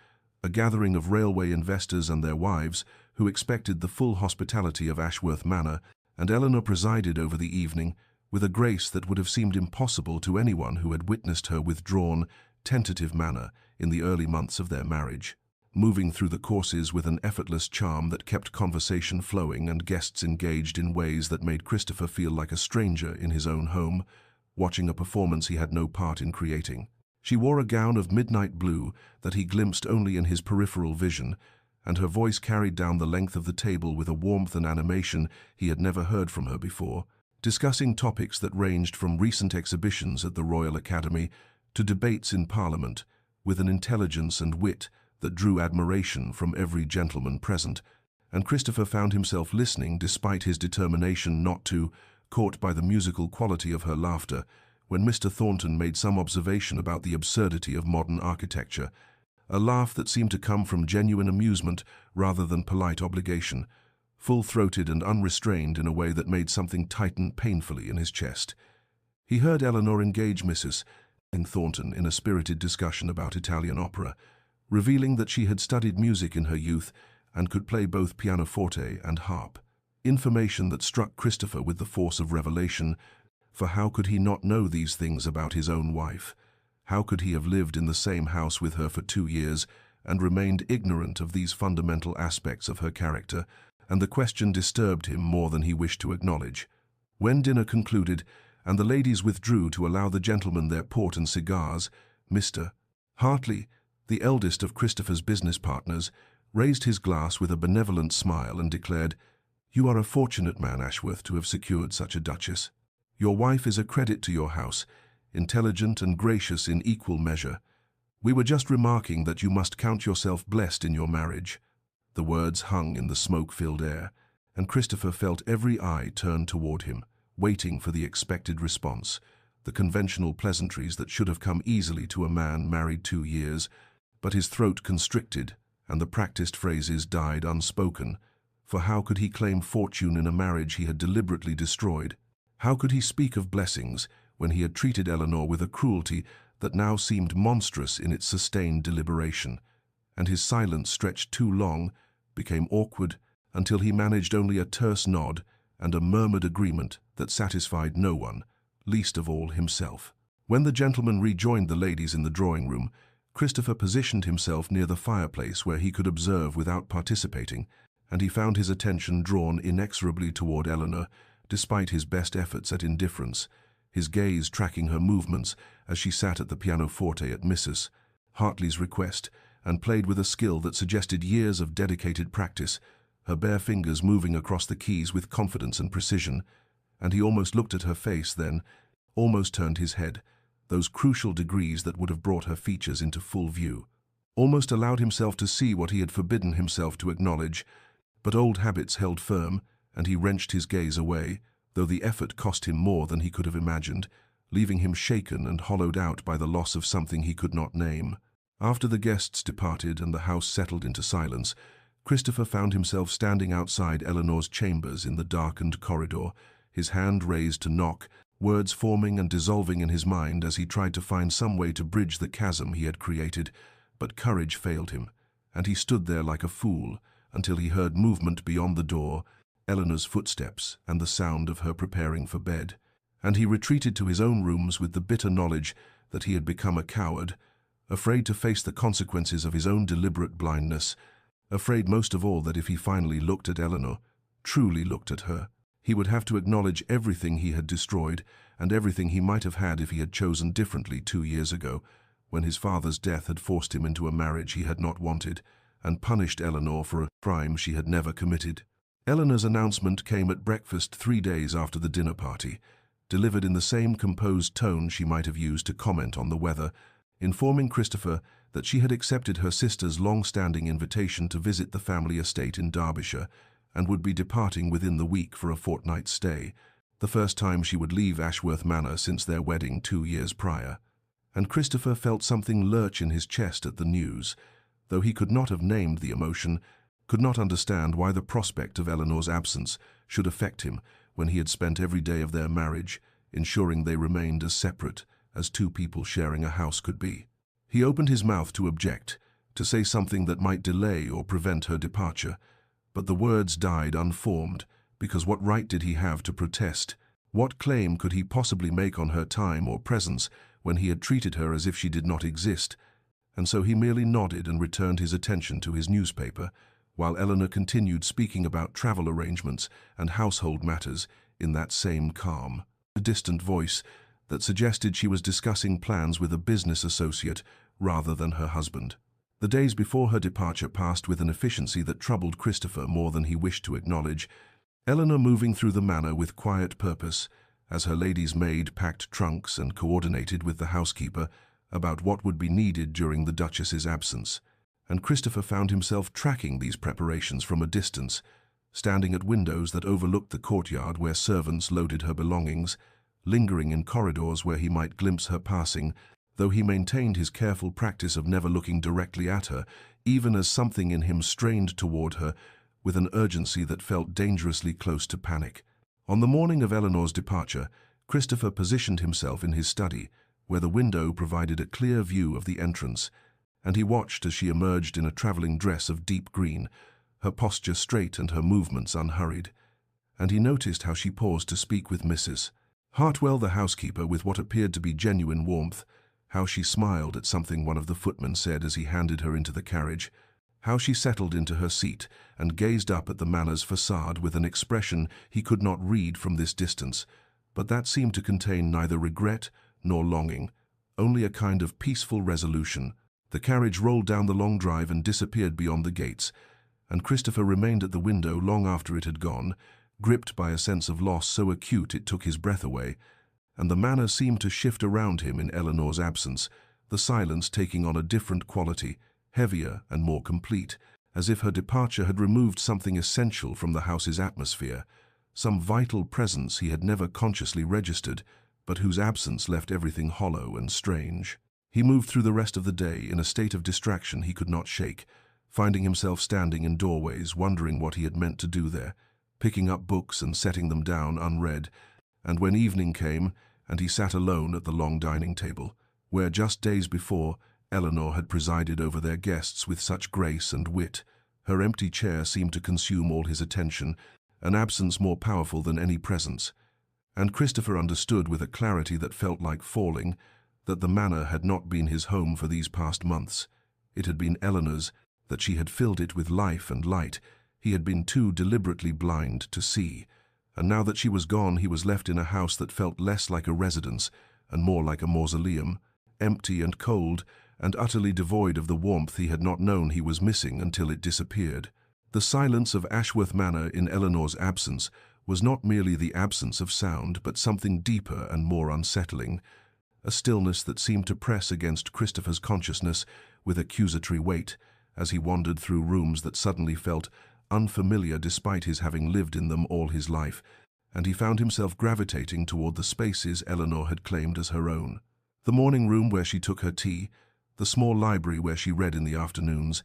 a gathering of railway investors and their wives who expected the full hospitality of Ashworth Manor, and Eleanor presided over the evening with a grace that would have seemed impossible to anyone who had witnessed her withdrawn, tentative manner in the early months of their marriage, moving through the courses with an effortless charm that kept conversation flowing and guests engaged in ways that made Christopher feel like a stranger in his own home, watching a performance he had no part in creating. She wore a gown of midnight blue that he glimpsed only in his peripheral vision, and her voice carried down the length of the table with a warmth and animation he had never heard from her before, discussing topics that ranged from recent exhibitions at the Royal Academy to debates in Parliament, with an intelligence and wit that drew admiration from every gentleman present, and Christopher found himself listening despite his determination not to, caught by the musical quality of her laughter, when Mr. Thornton made some observation about the absurdity of modern architecture, a laugh that seemed to come from genuine amusement rather than polite obligation, full-throated and unrestrained in a way that made something tighten painfully in his chest. He heard Eleanor engage Mrs. Thornton in a spirited discussion about Italian opera, revealing that she had studied music in her youth and could play both pianoforte and harp. Information that struck Christopher with the force of revelation, for how could he not know these things about his own wife? How could he have lived in the same house with her for 2 years and remained ignorant of these fundamental aspects of her character? And the question disturbed him more than he wished to acknowledge. When dinner concluded and the ladies withdrew to allow the gentlemen their port and cigars, Mr. Hartley, the eldest of Christopher's business partners, raised his glass with a benevolent smile and declared, "You are a fortunate man, Ashworth, to have secured such a duchess. Your wife is a credit to your house, intelligent and gracious in equal measure. We were just remarking that you must count yourself blessed in your marriage." The words hung in the smoke-filled air, and Christopher felt every eye turned toward him, waiting for the expected response, the conventional pleasantries that should have come easily to a man married 2 years, but his throat constricted, and the practiced phrases died unspoken, for how could he claim fortune in a marriage he had deliberately destroyed? How could he speak of blessings when he had treated Eleanor with a cruelty that now seemed monstrous in its sustained deliberation? And his silence stretched too long, became awkward, until he managed only a terse nod and a murmured agreement that satisfied no one, least of all himself. When the gentlemen rejoined the ladies in the drawing-room, Christopher positioned himself near the fireplace where he could observe without participating, and he found his attention drawn inexorably toward Eleanor, despite his best efforts at indifference, his gaze tracking her movements as she sat at the pianoforte at Mrs. Hartley's request, and played with a skill that suggested years of dedicated practice, her bare fingers moving across the keys with confidence and precision, and he almost looked at her face then, almost turned his head, those crucial degrees that would have brought her features into full view, almost allowed himself to see what he had forbidden himself to acknowledge, but old habits held firm, and he wrenched his gaze away, though the effort cost him more than he could have imagined, leaving him shaken and hollowed out by the loss of something he could not name. After the guests departed and the house settled into silence, Christopher found himself standing outside Eleanor's chambers in the darkened corridor, his hand raised to knock, words forming and dissolving in his mind as he tried to find some way to bridge the chasm he had created, but courage failed him, and he stood there like a fool until he heard movement beyond the door, Eleanor's footsteps and the sound of her preparing for bed, and he retreated to his own rooms with the bitter knowledge that he had become a coward, afraid to face the consequences of his own deliberate blindness, afraid most of all that if he finally looked at Eleanor, truly looked at her, he would have to acknowledge everything he had destroyed and everything he might have had if he had chosen differently 2 years ago, when his father's death had forced him into a marriage he had not wanted and punished Eleanor for a crime she had never committed. Eleanor's announcement came at breakfast 3 days after the dinner party, delivered in the same composed tone she might have used to comment on the weather, informing Christopher that she had accepted her sister's long-standing invitation to visit the family estate in Derbyshire and would be departing within the week for a fortnight's stay, the first time she would leave Ashworth Manor since their wedding 2 years prior. And Christopher felt something lurch in his chest at the news, though he could not have named the emotion, could not understand why the prospect of Eleanor's absence should affect him when he had spent every day of their marriage ensuring they remained as separate as 2 people sharing a house could be. He opened his mouth to object, to say something that might delay or prevent her departure, but the words died unformed, because what right did he have to protest? What claim could he possibly make on her time or presence when he had treated her as if she did not exist, and so he merely nodded and returned his attention to his newspaper, while Eleanor continued speaking about travel arrangements and household matters in that same calm, distant voice that suggested she was discussing plans with a business associate rather than her husband. The days before her departure passed with an efficiency that troubled Christopher more than he wished to acknowledge, Eleanor moving through the manor with quiet purpose, as her lady's maid packed trunks and coordinated with the housekeeper about what would be needed during the Duchess's absence, and Christopher found himself tracking these preparations from a distance, standing at windows that overlooked the courtyard where servants loaded her belongings, lingering in corridors where he might glimpse her passing, though he maintained his careful practice of never looking directly at her, even as something in him strained toward her with an urgency that felt dangerously close to panic. On the morning of Eleanor's departure, Christopher positioned himself in his study, where the window provided a clear view of the entrance, and he watched as she emerged in a traveling dress of deep green, her posture straight and her movements unhurried. And he noticed how she paused to speak with Mrs. Hartwell, the housekeeper, with what appeared to be genuine warmth, how she smiled at something one of the footmen said as he handed her into the carriage, how she settled into her seat and gazed up at the manor's facade with an expression he could not read from this distance, but that seemed to contain neither regret nor longing, only a kind of peaceful resolution. The carriage rolled down the long drive and disappeared beyond the gates, and Christopher remained at the window long after it had gone, gripped by a sense of loss so acute it took his breath away, and the manor seemed to shift around him in Eleanor's absence, the silence taking on a different quality, heavier and more complete, as if her departure had removed something essential from the house's atmosphere, some vital presence he had never consciously registered, but whose absence left everything hollow and strange. He moved through the rest of the day in a state of distraction he could not shake, finding himself standing in doorways, wondering what he had meant to do there, picking up books and setting them down unread, and when evening came and he sat alone at the long dining table, where just days before Eleanor had presided over their guests with such grace and wit, her empty chair seemed to consume all his attention, an absence more powerful than any presence. And Christopher understood with a clarity that felt like falling that the manor had not been his home for these past months. It had been Eleanor's, that she had filled it with life and light. He had been too deliberately blind to see. And now that she was gone, he was left in a house that felt less like a residence and more like a mausoleum, empty and cold and utterly devoid of the warmth he had not known he was missing until it disappeared. The silence of Ashworth Manor in Eleanor's absence was not merely the absence of sound, but something deeper and more unsettling, a stillness that seemed to press against Christopher's consciousness with accusatory weight as he wandered through rooms that suddenly felt unfamiliar despite his having lived in them all his life, and he found himself gravitating toward the spaces Eleanor had claimed as her own. The morning room where she took her tea, the small library where she read in the afternoons,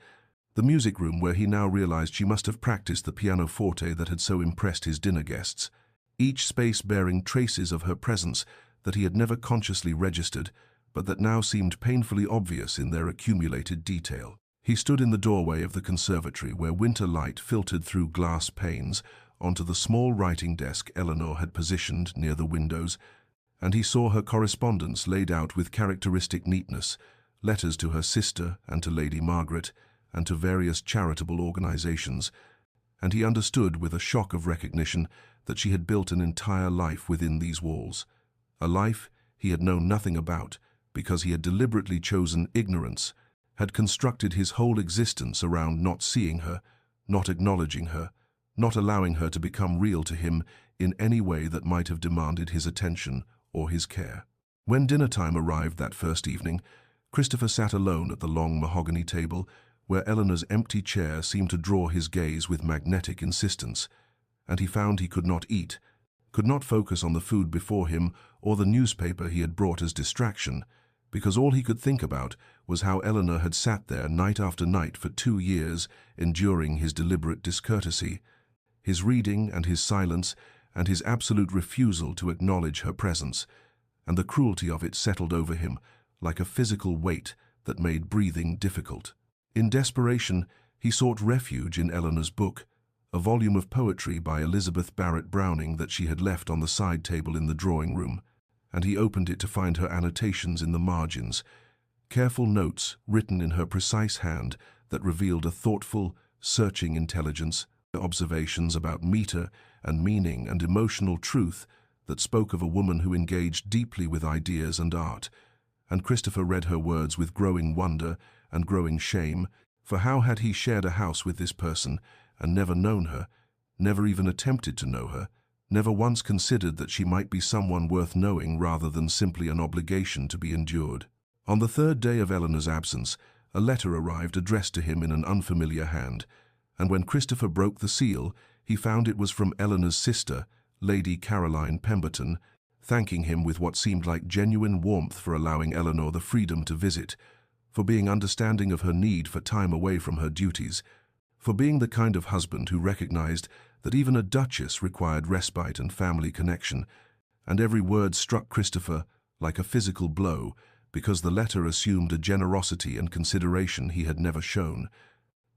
the music room where he now realized she must have practiced the pianoforte that had so impressed his dinner guests, each space bearing traces of her presence that he had never consciously registered, but that now seemed painfully obvious in their accumulated detail. He stood in the doorway of the conservatory where winter light filtered through glass panes onto the small writing desk Eleanor had positioned near the windows, and he saw her correspondence laid out with characteristic neatness, letters to her sister and to Lady Margaret, and to various charitable organizations, and he understood with a shock of recognition that she had built an entire life within these walls, a life he had known nothing about because he had deliberately chosen ignorance, had constructed his whole existence around not seeing her, not acknowledging her, not allowing her to become real to him in any way that might have demanded his attention or his care. When dinner time arrived that first evening, Christopher sat alone at the long mahogany table where Eleanor's empty chair seemed to draw his gaze with magnetic insistence, and he found he could not eat, could not focus on the food before him or the newspaper he had brought as distraction, because all he could think about was how Eleanor had sat there night after night for 2 years, enduring his deliberate discourtesy, his reading and his silence and his absolute refusal to acknowledge her presence, and the cruelty of it settled over him like a physical weight that made breathing difficult. In desperation, he sought refuge in Eleanor's book, a volume of poetry by Elizabeth Barrett Browning that she had left on the side table in the drawing room, and he opened it to find her annotations in the margins, careful notes written in her precise hand that revealed a thoughtful, searching intelligence, observations about meter and meaning and emotional truth that spoke of a woman who engaged deeply with ideas and art. And Christopher read her words with growing wonder and growing shame, for how had he shared a house with this person and never known her, never even attempted to know her, never once considered that she might be someone worth knowing rather than simply an obligation to be endured. On the third day of Eleanor's absence, a letter arrived addressed to him in an unfamiliar hand, and when Christopher broke the seal, he found it was from Eleanor's sister, Lady Caroline Pemberton, thanking him with what seemed like genuine warmth for allowing Eleanor the freedom to visit, for being understanding of her need for time away from her duties, for being the kind of husband who recognized that even a duchess required respite and family connection. And every word struck Christopher like a physical blow, because the letter assumed a generosity and consideration he had never shown,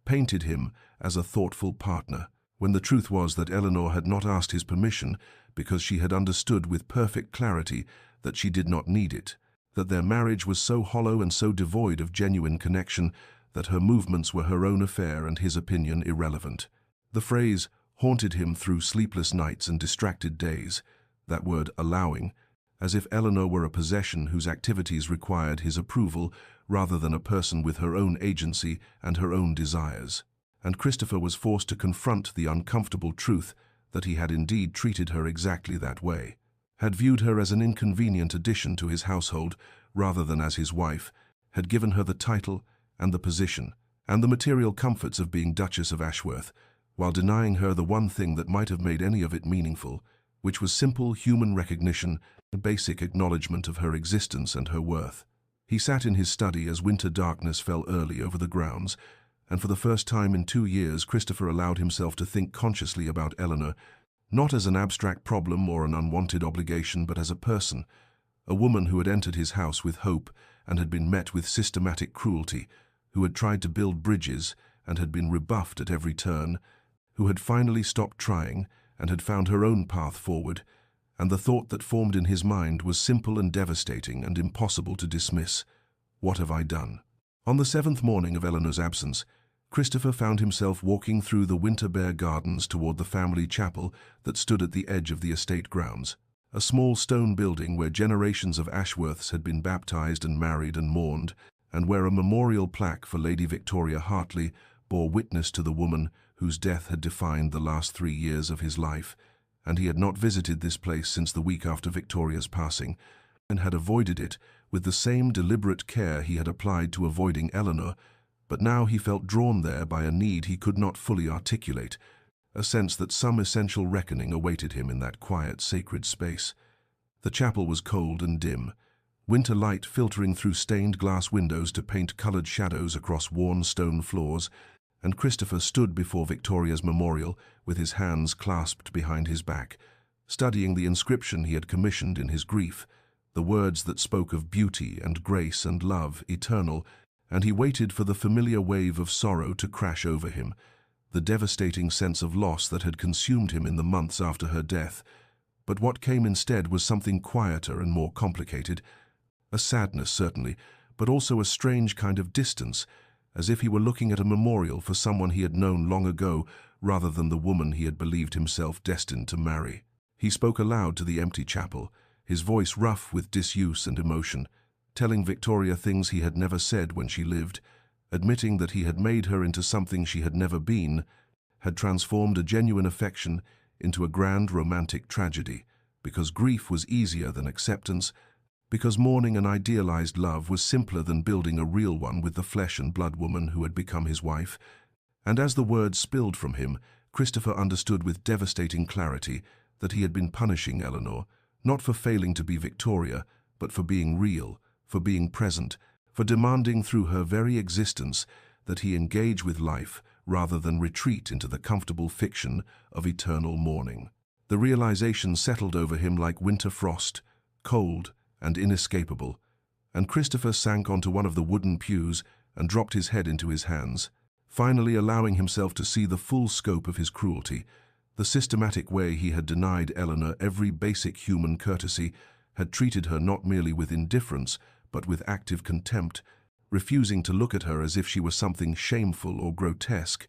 painted him as a thoughtful partner, when the truth was that Eleanor had not asked his permission because she had understood with perfect clarity that she did not need it, that their marriage was so hollow and so devoid of genuine connection that her movements were her own affair and his opinion irrelevant. The phrase haunted him through sleepless nights and distracted days, that word allowing, as if Eleanor were a possession whose activities required his approval rather than a person with her own agency and her own desires. And Christopher was forced to confront the uncomfortable truth that he had indeed treated her exactly that way, had viewed her as an inconvenient addition to his household rather than as his wife, had given her the title and the position and the material comforts of being Duchess of Ashworth, while denying her the one thing that might have made any of it meaningful, which was simple human recognition, a basic acknowledgement of her existence and her worth. He sat in his study as winter darkness fell early over the grounds, and for the first time in 2 years Christopher allowed himself to think consciously about Eleanor, not as an abstract problem or an unwanted obligation, but as a person, a woman who had entered his house with hope and had been met with systematic cruelty, who had tried to build bridges and had been rebuffed at every turn, who had finally stopped trying and had found her own path forward, and the thought that formed in his mind was simple and devastating and impossible to dismiss. What have I done? On the 7th morning of Eleanor's absence, Christopher found himself walking through the Winterbear Gardens toward the family chapel that stood at the edge of the estate grounds, a small stone building where generations of Ashworths had been baptized and married and mourned, and where a memorial plaque for Lady Victoria Hartley bore witness to the woman whose death had defined the last 3 years of his life, and he had not visited this place since the week after Victoria's passing, and had avoided it with the same deliberate care he had applied to avoiding Eleanor, but now he felt drawn there by a need he could not fully articulate, a sense that some essential reckoning awaited him in that quiet, sacred space. The chapel was cold and dim, winter light filtering through stained glass windows to paint colored shadows across worn stone floors, and Christopher stood before Victoria's memorial with his hands clasped behind his back, studying the inscription he had commissioned in his grief, the words that spoke of beauty and grace and love eternal, and he waited for the familiar wave of sorrow to crash over him, the devastating sense of loss that had consumed him in the months after her death. But what came instead was something quieter and more complicated, a sadness certainly, but also a strange kind of distance, as if he were looking at a memorial for someone he had known long ago rather than the woman he had believed himself destined to marry. He spoke aloud to the empty chapel, his voice rough with disuse and emotion, telling Victoria things he had never said when she lived, admitting that he had made her into something she had never been, had transformed a genuine affection into a grand romantic tragedy, because grief was easier than acceptance, because mourning an idealized love was simpler than building a real one with the flesh and blood woman who had become his wife. And as the words spilled from him, Christopher understood with devastating clarity that he had been punishing Eleanor, not for failing to be Victoria, but for being real, for being present, for demanding through her very existence that he engage with life rather than retreat into the comfortable fiction of eternal mourning. The realization settled over him like winter frost, cold and inescapable, and Christopher sank onto one of the wooden pews and dropped his head into his hands, finally allowing himself to see the full scope of his cruelty, the systematic way he had denied Eleanor every basic human courtesy, had treated her not merely with indifference, but with active contempt, refusing to look at her as if she were something shameful or grotesque,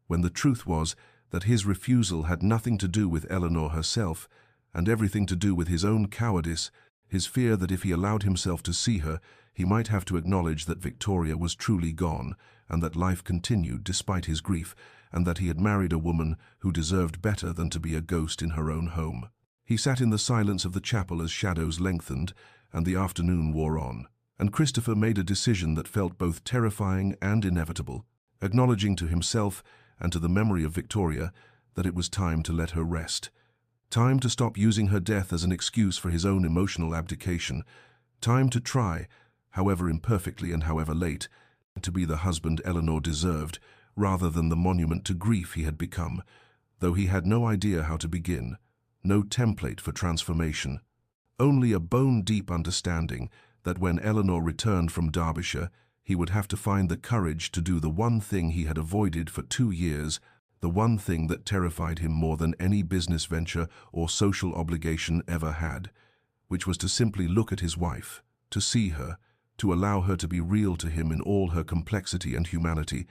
when the truth was that his refusal had nothing to do with Eleanor herself, and everything to do with his own cowardice, his fear that if he allowed himself to see her, he might have to acknowledge that Victoria was truly gone, and that life continued despite his grief, and that he had married a woman who deserved better than to be a ghost in her own home. He sat in the silence of the chapel as shadows lengthened, and the afternoon wore on, and Christopher made a decision that felt both terrifying and inevitable, acknowledging to himself and to the memory of Victoria that it was time to let her rest. Time to stop using her death as an excuse for his own emotional abdication. Time to try, however imperfectly and however late, to be the husband Eleanor deserved, rather than the monument to grief he had become, though he had no idea how to begin, no template for transformation. Only a bone-deep understanding that when Eleanor returned from Derbyshire, he would have to find the courage to do the one thing he had avoided for 2 years, the one thing that terrified him more than any business venture or social obligation ever had, which was to simply look at his wife, to see her, to allow her to be real to him in all her complexity and humanity.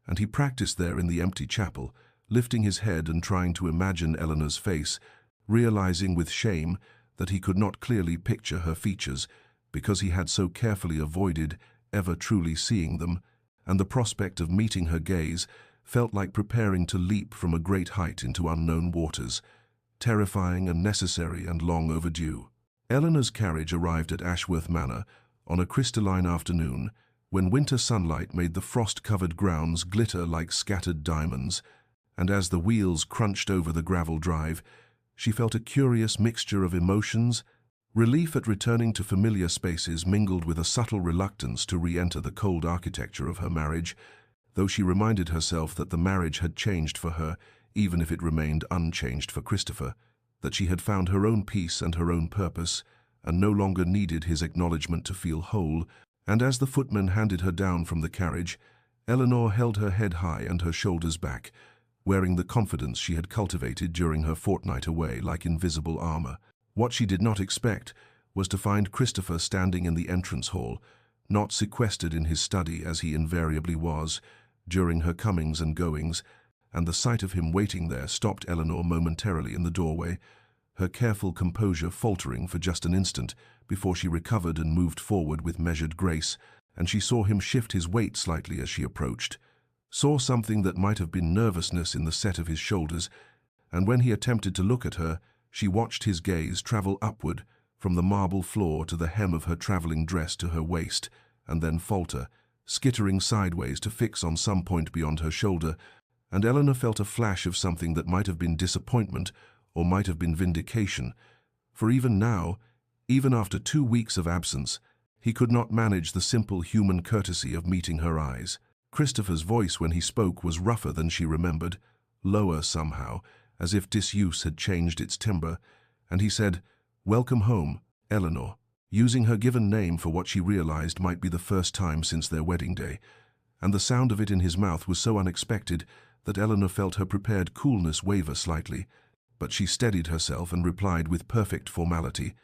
And he practiced there in the empty chapel, lifting his head and trying to imagine Eleanor's face, realizing with shame that he could not clearly picture her features because he had so carefully avoided ever truly seeing them, and the prospect of meeting her gaze felt like preparing to leap from a great height into unknown waters, terrifying and necessary and long overdue. Eleanor's carriage arrived at Ashworth Manor on a crystalline afternoon when winter sunlight made the frost-covered grounds glitter like scattered diamonds, and as the wheels crunched over the gravel drive, she felt a curious mixture of emotions. Relief at returning to familiar spaces mingled with a subtle reluctance to re-enter the cold architecture of her marriage, though she reminded herself that the marriage had changed for her, even if it remained unchanged for Christopher, that she had found her own peace and her own purpose, and no longer needed his acknowledgement to feel whole. And as the footman handed her down from the carriage, Eleanor held her head high and her shoulders back, wearing the confidence she had cultivated during her fortnight away like invisible armor. What she did not expect was to find Christopher standing in the entrance hall, not sequestered in his study as he invariably was during her comings and goings, and the sight of him waiting there stopped Eleanor momentarily in the doorway, her careful composure faltering for just an instant before she recovered and moved forward with measured grace, and she saw him shift his weight slightly as she approached, saw something that might have been nervousness in the set of his shoulders, and when he attempted to look at her, she watched his gaze travel upward from the marble floor to the hem of her traveling dress to her waist, and then falter, skittering sideways to fix on some point beyond her shoulder, and Eleanor felt a flash of something that might have been disappointment or might have been vindication, for even now, even after 2 weeks of absence, he could not manage the simple human courtesy of meeting her eyes. Christopher's voice when he spoke was rougher than she remembered, lower somehow, as if disuse had changed its timbre, and he said, "Welcome home, Eleanor," using her given name for what she realized might be the first time since their wedding day, and the sound of it in his mouth was so unexpected that Eleanor felt her prepared coolness waver slightly, but she steadied herself and replied with perfect formality,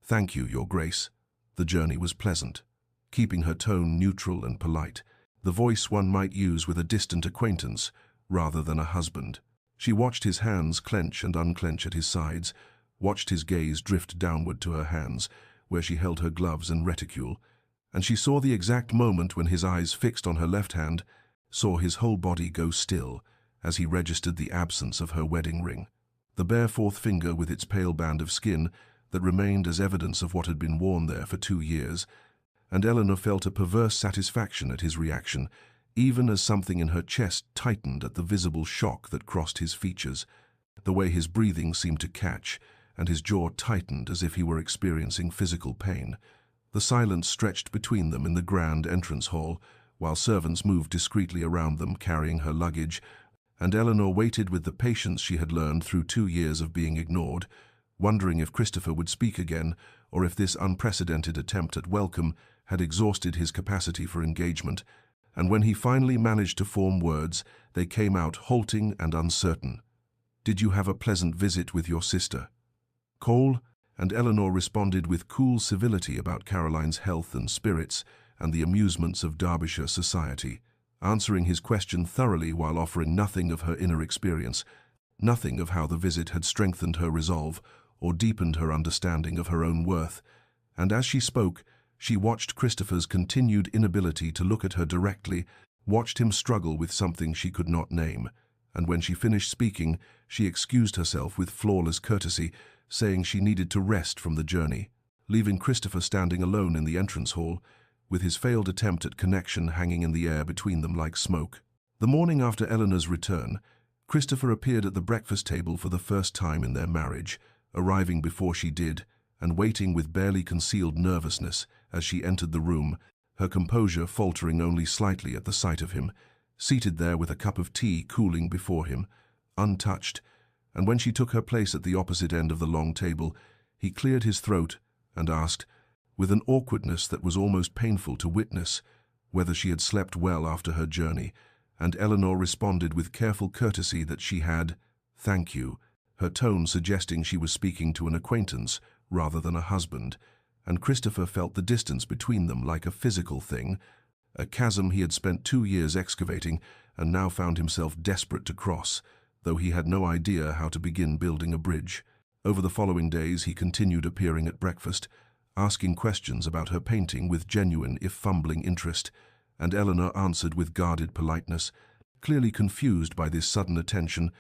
"Thank you, Your Grace." The journey was pleasant, keeping her tone neutral and polite, the voice one might use with a distant acquaintance rather than a husband. She watched his hands clench and unclench at his sides, watched his gaze drift downward to her hands, where she held her gloves and reticule, and she saw the exact moment when his eyes fixed on her left hand, saw his whole body go still as he registered the absence of her wedding ring, the bare fourth finger with its pale band of skin that remained as evidence of what had been worn there for 2 years, and Eleanor felt a perverse satisfaction at his reaction, even as something in her chest tightened at the visible shock that crossed his features, the way his breathing seemed to catch, and his jaw tightened as if he were experiencing physical pain. The silence stretched between them in the grand entrance hall, while servants moved discreetly around them carrying her luggage, and Eleanor waited with the patience she had learned through 2 years of being ignored, wondering if Christopher would speak again, or if this unprecedented attempt at welcome had exhausted his capacity for engagement, and when he finally managed to form words, they came out halting and uncertain. "Did you have a pleasant visit with your sister?" "Cole," and Eleanor responded with cool civility about Caroline's health and spirits and the amusements of Derbyshire society, answering his question thoroughly while offering nothing of her inner experience, nothing of how the visit had strengthened her resolve or deepened her understanding of her own worth. And as she spoke, she watched Christopher's continued inability to look at her directly, watched him struggle with something she could not name, and when she finished speaking, she excused herself with flawless courtesy, saying she needed to rest from the journey, leaving Christopher standing alone in the entrance hall, with his failed attempt at connection hanging in the air between them like smoke. The morning after Eleanor's return, Christopher appeared at the breakfast table for the first time in their marriage, arriving before she did, and waiting with barely concealed nervousness as she entered the room, her composure faltering only slightly at the sight of him, seated there with a cup of tea cooling before him, untouched, and when she took her place at the opposite end of the long table, he cleared his throat and asked, with an awkwardness that was almost painful to witness, whether she had slept well after her journey, and Eleanor responded with careful courtesy that she had, "Thank you," her tone suggesting she was speaking to an acquaintance rather than a husband, and Christopher felt the distance between them like a physical thing, a chasm he had spent 2 years excavating and now found himself desperate to cross, though he had no idea how to begin building a bridge. Over the following days he continued appearing at breakfast, asking questions about her painting with genuine if fumbling interest, and Eleanor answered with guarded politeness, clearly confused by this sudden attention,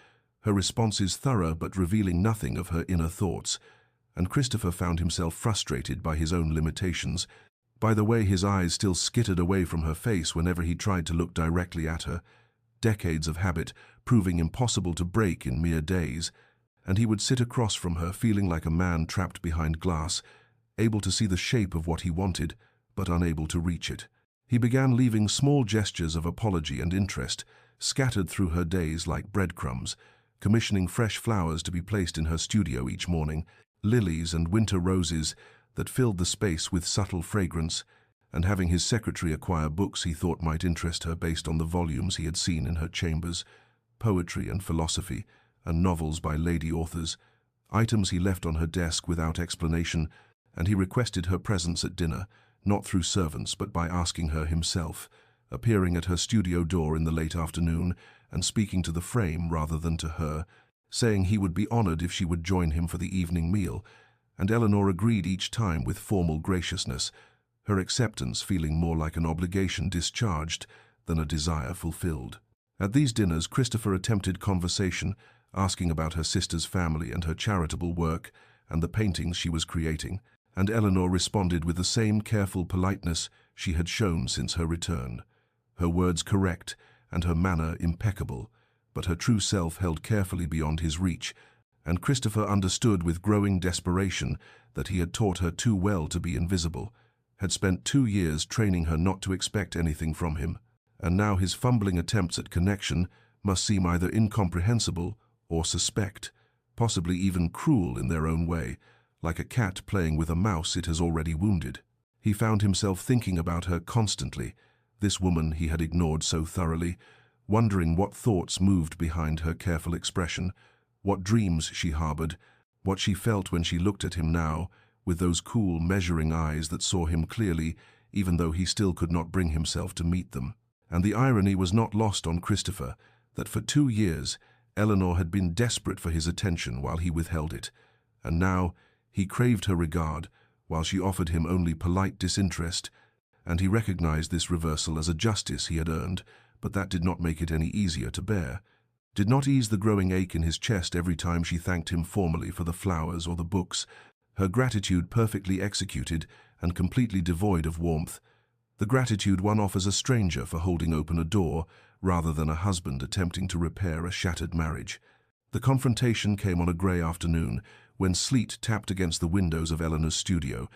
her responses thorough but revealing nothing of her inner thoughts, and Christopher found himself frustrated by his own limitations, by the way his eyes still skittered away from her face whenever he tried to look directly at her, decades of habit proving impossible to break in mere days, and he would sit across from her feeling like a man trapped behind glass, able to see the shape of what he wanted, but unable to reach it. He began leaving small gestures of apology and interest, scattered through her days like breadcrumbs, commissioning fresh flowers to be placed in her studio each morning, lilies and winter roses that filled the space with subtle fragrance, and having his secretary acquire books he thought might interest her based on the volumes he had seen in her chambers, poetry and philosophy, and novels by lady authors, items he left on her desk without explanation, and he requested her presence at dinner, not through servants but by asking her himself, appearing at her studio door in the late afternoon and speaking to the frame rather than to her, saying he would be honored if she would join him for the evening meal, and Eleanor agreed each time with formal graciousness, her acceptance feeling more like an obligation discharged than a desire fulfilled. At these dinners, Christopher attempted conversation, asking about her sister's family and her charitable work and the paintings she was creating, and Eleanor responded with the same careful politeness she had shown since her return, her words correct and her manner impeccable, but her true self held carefully beyond his reach, and Christopher understood with growing desperation that he had taught her too well to be invisible, had spent 2 years training her not to expect anything from him, and now his fumbling attempts at connection must seem either incomprehensible or suspect, possibly even cruel in their own way, like a cat playing with a mouse it has already wounded. He found himself thinking about her constantly, this woman he had ignored so thoroughly, wondering what thoughts moved behind her careful expression, what dreams she harbored, what she felt when she looked at him now, with those cool, measuring eyes that saw him clearly, even though he still could not bring himself to meet them. And the irony was not lost on Christopher, that for 2 years Eleanor had been desperate for his attention while he withheld it, and now he craved her regard while she offered him only polite disinterest, and he recognized this reversal as a justice he had earned, but that did not make it any easier to bear, did not ease the growing ache in his chest every time she thanked him formally for the flowers or the books, her gratitude perfectly executed and completely devoid of warmth, the gratitude one offers a stranger for holding open a door rather than a husband attempting to repair a shattered marriage. The confrontation came on a grey afternoon when sleet tapped against the windows of Eleanor's studio,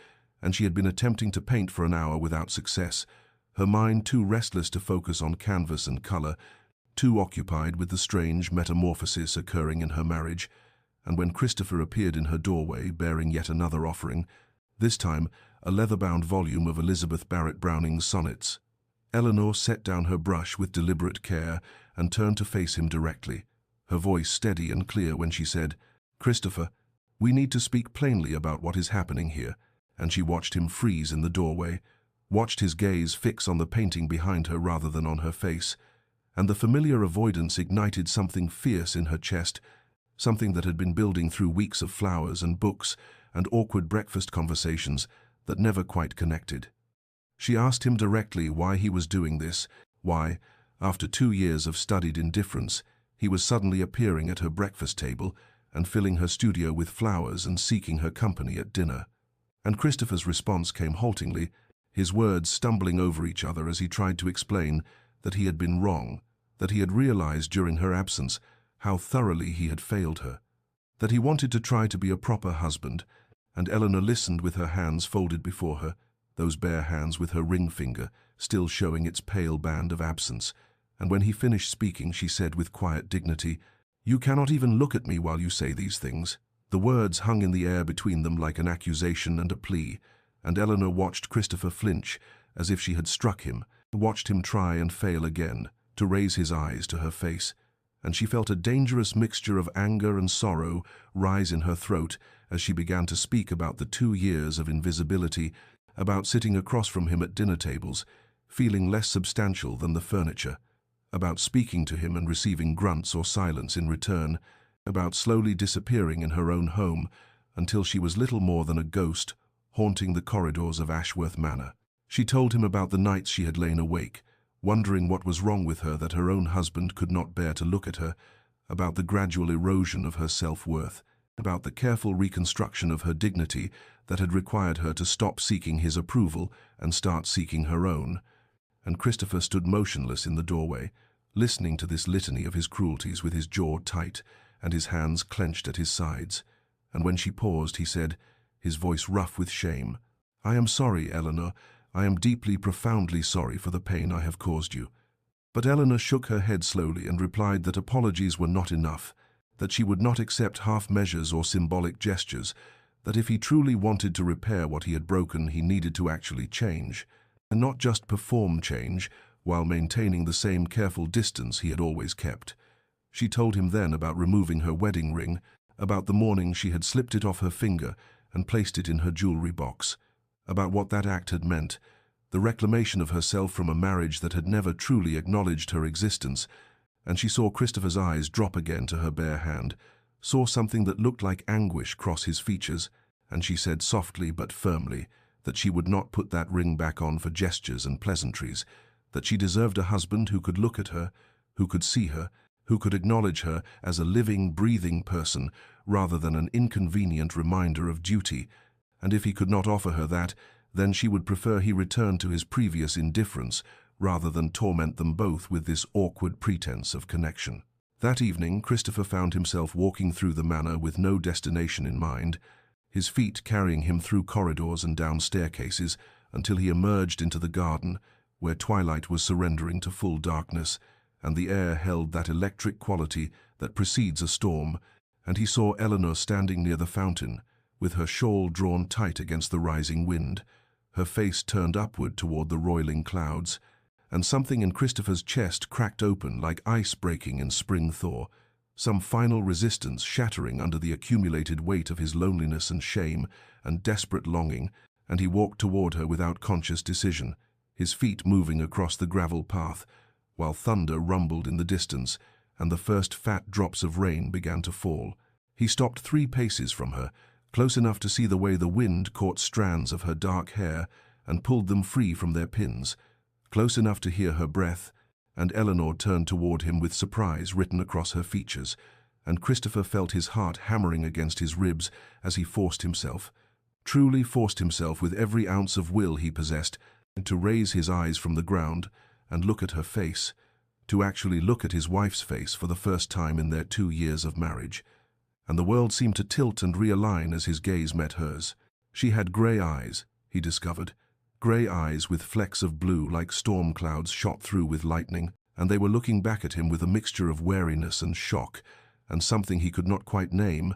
and she had been attempting to paint for an hour without success, her mind too restless to focus on canvas and colour, too occupied with the strange metamorphosis occurring in her marriage, and when Christopher appeared in her doorway bearing yet another offering, this time a leather-bound volume of Elizabeth Barrett Browning's sonnets. Eleanor set down her brush with deliberate care and turned to face him directly, her voice steady and clear when she said, "Christopher, We need to speak plainly about what is happening here." And she watched him freeze in the doorway, watched his gaze fix on the painting behind her rather than on her face, and the familiar avoidance ignited something fierce in her chest, something that had been building through weeks of flowers and books and awkward breakfast conversations that never quite connected. She asked him directly why he was doing this, why, after 2 years of studied indifference, he was suddenly appearing at her breakfast table and filling her studio with flowers and seeking her company at dinner. And Christopher's response came haltingly, his words stumbling over each other as he tried to explain that he had been wrong, that he had realized during her absence how thoroughly he had failed her, that he wanted to try to be a proper husband. And Eleanor listened with her hands folded before her, those bare hands with her ring finger still showing its pale band of absence. And when he finished speaking, she said with quiet dignity, "You cannot even look at me while you say these things." The words hung in the air between them like an accusation and a plea, and Eleanor watched Christopher flinch as if she had struck him, watched him try and fail again, to raise his eyes to her face, and she felt a dangerous mixture of anger and sorrow rise in her throat as she began to speak about the 2 years of invisibility, about sitting across from him at dinner tables, feeling less substantial than the furniture, about speaking to him and receiving grunts or silence in return, about slowly disappearing in her own home until she was little more than a ghost haunting the corridors of Ashworth Manor. She told him about the nights she had lain awake, wondering what was wrong with her that her own husband could not bear to look at her, about the gradual erosion of her self-worth, about the careful reconstruction of her dignity that had required her to stop seeking his approval and start seeking her own. And Christopher stood motionless in the doorway, listening to this litany of his cruelties with his jaw tight and his hands clenched at his sides. And when she paused, he said, his voice rough with shame, "I am sorry, Eleanor. I am deeply, profoundly sorry for the pain I have caused you." But Eleanor shook her head slowly and replied that apologies were not enough, that she would not accept half measures or symbolic gestures, that if he truly wanted to repair what he had broken, he needed to actually change, and not just perform change while maintaining the same careful distance he had always kept. She told him then about removing her wedding ring, about the morning she had slipped it off her finger and placed it in her jewelry box, about what that act had meant, the reclamation of herself from a marriage that had never truly acknowledged her existence. And she saw Christopher's eyes drop again to her bare hand, saw something that looked like anguish cross his features, and she said softly but firmly that she would not put that ring back on for gestures and pleasantries, that she deserved a husband who could look at her, who could see her, who could acknowledge her as a living, breathing person rather than an inconvenient reminder of duty. And if he could not offer her that, then she would prefer he return to his previous indifference rather than torment them both with this awkward pretense of connection. That evening, Christopher found himself walking through the manor with no destination in mind, his feet carrying him through corridors and down staircases until he emerged into the garden, where twilight was surrendering to full darkness, and the air held that electric quality that precedes a storm, and he saw Eleanor standing near the fountain, with her shawl drawn tight against the rising wind, her face turned upward toward the roiling clouds, and something in Christopher's chest cracked open like ice breaking in spring thaw, some final resistance shattering under the accumulated weight of his loneliness and shame and desperate longing, and he walked toward her without conscious decision, his feet moving across the gravel path, while thunder rumbled in the distance and the first fat drops of rain began to fall. He stopped 3 paces from her, close enough to see the way the wind caught strands of her dark hair and pulled them free from their pins, close enough to hear her breath, and Eleanor turned toward him with surprise written across her features, and Christopher felt his heart hammering against his ribs as he forced himself, truly forced himself with every ounce of will he possessed, to raise his eyes from the ground and look at her face, to actually look at his wife's face for the first time in their 2 years of marriage. And the world seemed to tilt and realign as his gaze met hers. She had grey eyes, he discovered, grey eyes with flecks of blue like storm clouds shot through with lightning, and they were looking back at him with a mixture of wariness and shock, and something he could not quite name,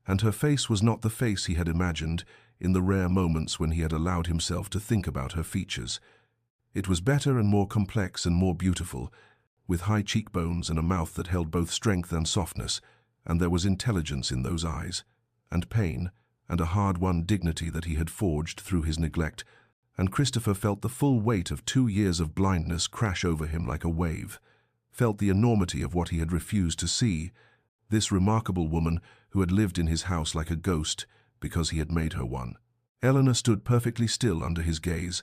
and her face was not the face he had imagined in the rare moments when he had allowed himself to think about her features. It was better and more complex and more beautiful, with high cheekbones and a mouth that held both strength and softness, and there was intelligence in those eyes. and pain, and a hard-won dignity that he had forged through his neglect, and Christopher felt the full weight of 2 years of blindness crash over him like a wave, felt the enormity of what he had refused to see, this remarkable woman who had lived in his house like a ghost because he had made her one. Eleanor stood perfectly still under his gaze,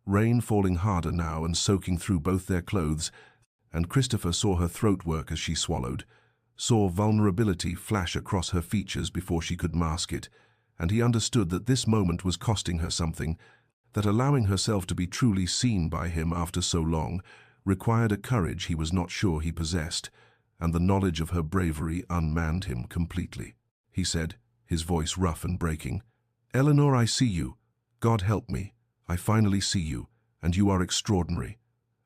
rain falling harder now and soaking through both their clothes, and Christopher saw her throat work as she swallowed, saw vulnerability flash across her features before she could mask it, and he understood that this moment was costing her something, that allowing herself to be truly seen by him after so long required a courage he was not sure he possessed, and the knowledge of her bravery unmanned him completely. He said, his voice rough and breaking, "Eleanor, I see you. God help me. I finally see you, and you are extraordinary."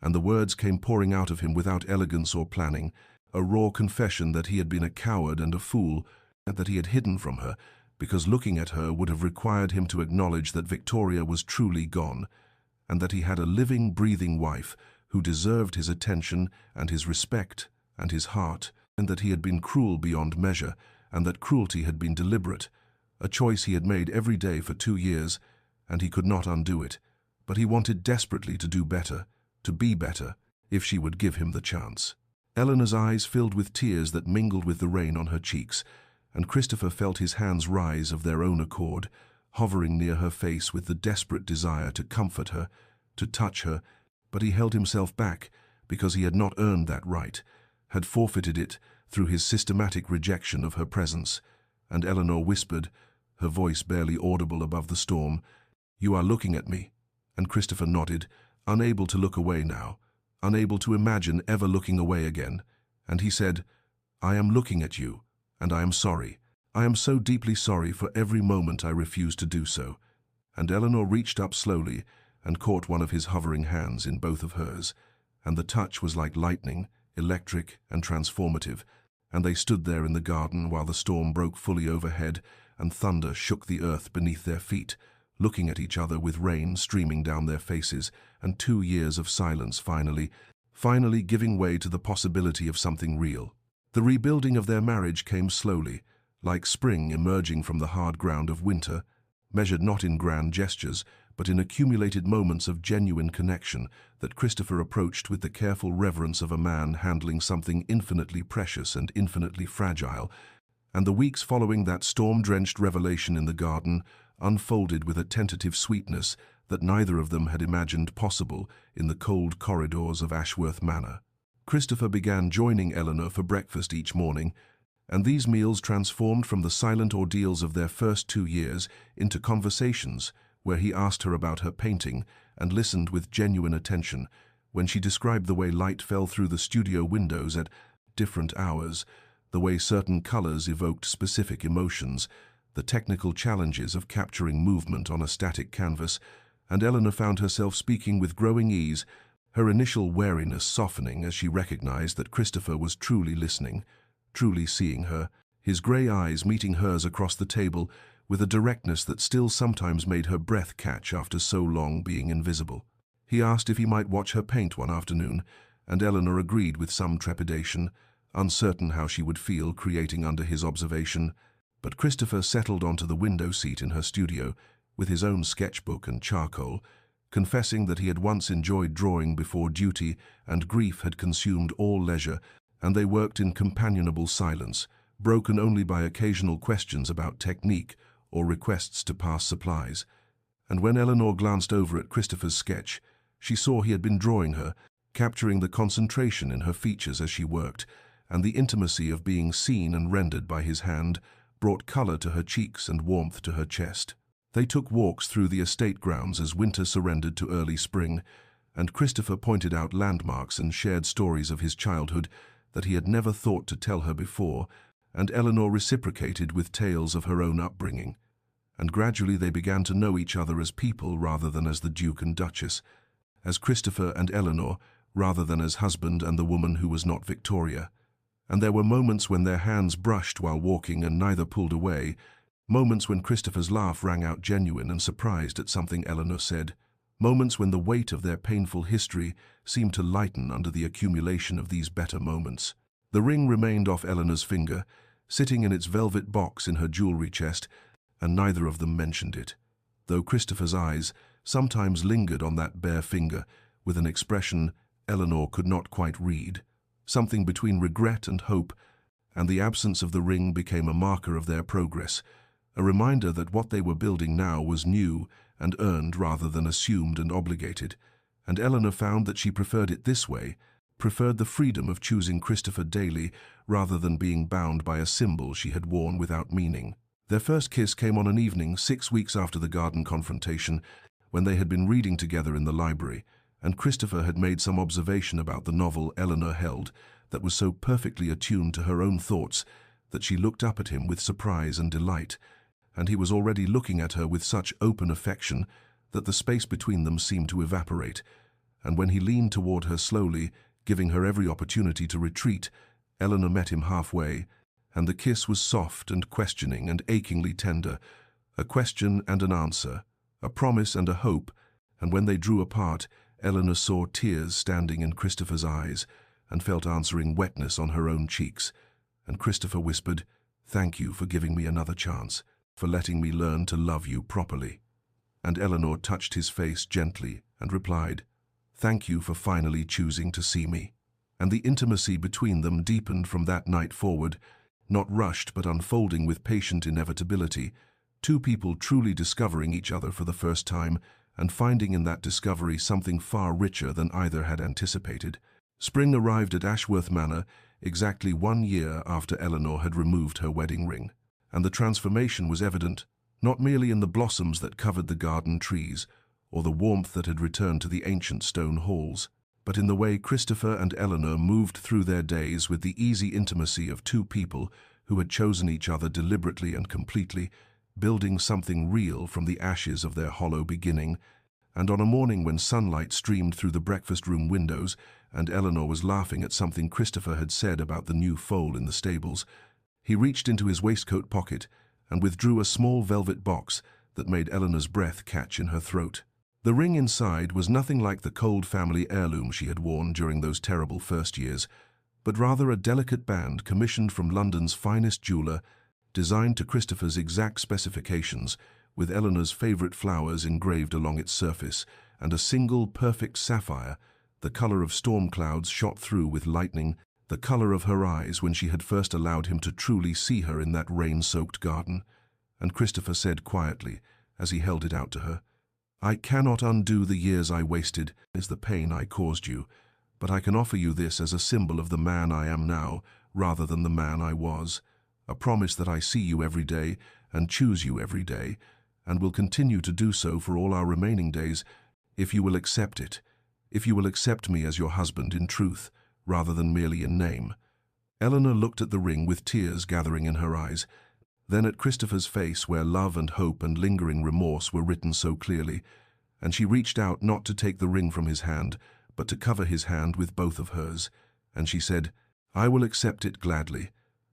And the words came pouring out of him without elegance or planning, a raw confession that he had been a coward and a fool, and that he had hidden from her, because looking at her would have required him to acknowledge that Victoria was truly gone, and that he had a living, breathing wife who deserved his attention and his respect and his heart, and that he had been cruel beyond measure, and that cruelty had been deliberate, a choice he had made every day for 2 years, and he could not undo it. But he wanted desperately to do better, to be better, if she would give him the chance. Eleanor's eyes filled with tears that mingled with the rain on her cheeks, and Christopher felt his hands rise of their own accord, hovering near her face with the desperate desire to comfort her, to touch her, but he held himself back because he had not earned that right, had forfeited it through his systematic rejection of her presence, and Eleanor whispered, her voice barely audible above the storm, "You are looking at me," and Christopher nodded, unable to look away now, unable to imagine ever looking away again, and he said, "I am looking at you, and I am sorry. I am so deeply sorry for every moment I refused to do so." And Eleanor reached up slowly and caught one of his hovering hands in both of hers, and the touch was like lightning, electric and transformative, and they stood there in the garden while the storm broke fully overhead and thunder shook the earth beneath their feet, looking at each other with rain streaming down their faces, and 2 years of silence finally giving way to the possibility of something real. The rebuilding of their marriage came slowly, like spring emerging from the hard ground of winter, measured not in grand gestures, but in accumulated moments of genuine connection that Christopher approached with the careful reverence of a man handling something infinitely precious and infinitely fragile, and the weeks following that storm-drenched revelation in the garden unfolded with a tentative sweetness that neither of them had imagined possible in the cold corridors of Ashworth Manor. Christopher began joining Eleanor for breakfast each morning, and these meals transformed from the silent ordeals of their first 2 years into conversations where he asked her about her painting and listened with genuine attention when she described the way light fell through the studio windows at different hours, the way certain colors evoked specific emotions, the technical challenges of capturing movement on a static canvas, and Eleanor found herself speaking with growing ease, her initial wariness softening as she recognized that Christopher was truly listening, truly seeing her, his gray eyes meeting hers across the table with a directness that still sometimes made her breath catch after so long being invisible. He asked if he might watch her paint one afternoon, and Eleanor agreed with some trepidation, uncertain how she would feel creating under his observation, but Christopher settled onto the window seat in her studio with his own sketchbook and charcoal, confessing that he had once enjoyed drawing before duty and grief had consumed all leisure, and they worked in companionable silence, broken only by occasional questions about technique or requests to pass supplies. And when Eleanor glanced over at Christopher's sketch, she saw he had been drawing her, capturing the concentration in her features as she worked, and the intimacy of being seen and rendered by his hand brought color to her cheeks and warmth to her chest. They took walks through the estate grounds as winter surrendered to early spring, and Christopher pointed out landmarks and shared stories of his childhood that he had never thought to tell her before, and Eleanor reciprocated with tales of her own upbringing. And gradually they began to know each other as people rather than as the Duke and Duchess, as Christopher and Eleanor rather than as husband and the woman who was not Victoria. And there were moments when their hands brushed while walking and neither pulled away, moments when Christopher's laugh rang out genuine and surprised at something Eleanor said, moments when the weight of their painful history seemed to lighten under the accumulation of these better moments. The ring remained off Eleanor's finger, sitting in its velvet box in her jewelry chest, and neither of them mentioned it, though Christopher's eyes sometimes lingered on that bare finger with an expression Eleanor could not quite read. Something between regret and hope, and the absence of the ring became a marker of their progress, a reminder that what they were building now was new and earned rather than assumed and obligated. And Eleanor found that she preferred it this way, preferred the freedom of choosing Christopher daily rather than being bound by a symbol she had worn without meaning. Their first kiss came on an evening 6 weeks after the garden confrontation, when they had been reading together in the library, and Christopher had made some observation about the novel Eleanor held that was so perfectly attuned to her own thoughts that she looked up at him with surprise and delight, and he was already looking at her with such open affection that the space between them seemed to evaporate, and when he leaned toward her slowly, giving her every opportunity to retreat, Eleanor met him halfway, and the kiss was soft and questioning and achingly tender, a question and an answer, a promise and a hope, and when they drew apart, Eleanor saw tears standing in Christopher's eyes and felt answering wetness on her own cheeks, and Christopher whispered, "Thank you for giving me another chance, for letting me learn to love you properly." And Eleanor touched his face gently and replied, "Thank you for finally choosing to see me." And the intimacy between them deepened from that night forward, not rushed but unfolding with patient inevitability, two people truly discovering each other for the first time and finding in that discovery something far richer than either had anticipated. Spring arrived at Ashworth Manor exactly 1 year after Eleanor had removed her wedding ring, and the transformation was evident, not merely in the blossoms that covered the garden trees, or the warmth that had returned to the ancient stone halls, but in the way Christopher and Eleanor moved through their days with the easy intimacy of two people who had chosen each other deliberately and completely, building something real from the ashes of their hollow beginning. And on a morning when sunlight streamed through the breakfast room windows and Eleanor was laughing at something Christopher had said about the new foal in the stables, he reached into his waistcoat pocket and withdrew a small velvet box that made Eleanor's breath catch in her throat. The ring inside was nothing like the cold family heirloom she had worn during those terrible first years, but rather a delicate band commissioned from London's finest jeweler, designed to Christopher's exact specifications, with Eleanor's favourite flowers engraved along its surface, and a single perfect sapphire, the colour of storm clouds shot through with lightning, the colour of her eyes when she had first allowed him to truly see her in that rain-soaked garden. And Christopher said quietly, as he held it out to her, "I cannot undo the years I wasted, is the pain I caused you, but I can offer you this as a symbol of the man I am now, rather than the man I was. A promise that I see you every day and choose you every day, and will continue to do so for all our remaining days, if you will accept it, if you will accept me as your husband in truth, rather than merely in name." Eleanor looked at the ring with tears gathering in her eyes, then at Christopher's face where love and hope and lingering remorse were written so clearly, and she reached out not to take the ring from his hand, but to cover his hand with both of hers, and she said, "I will accept it gladly,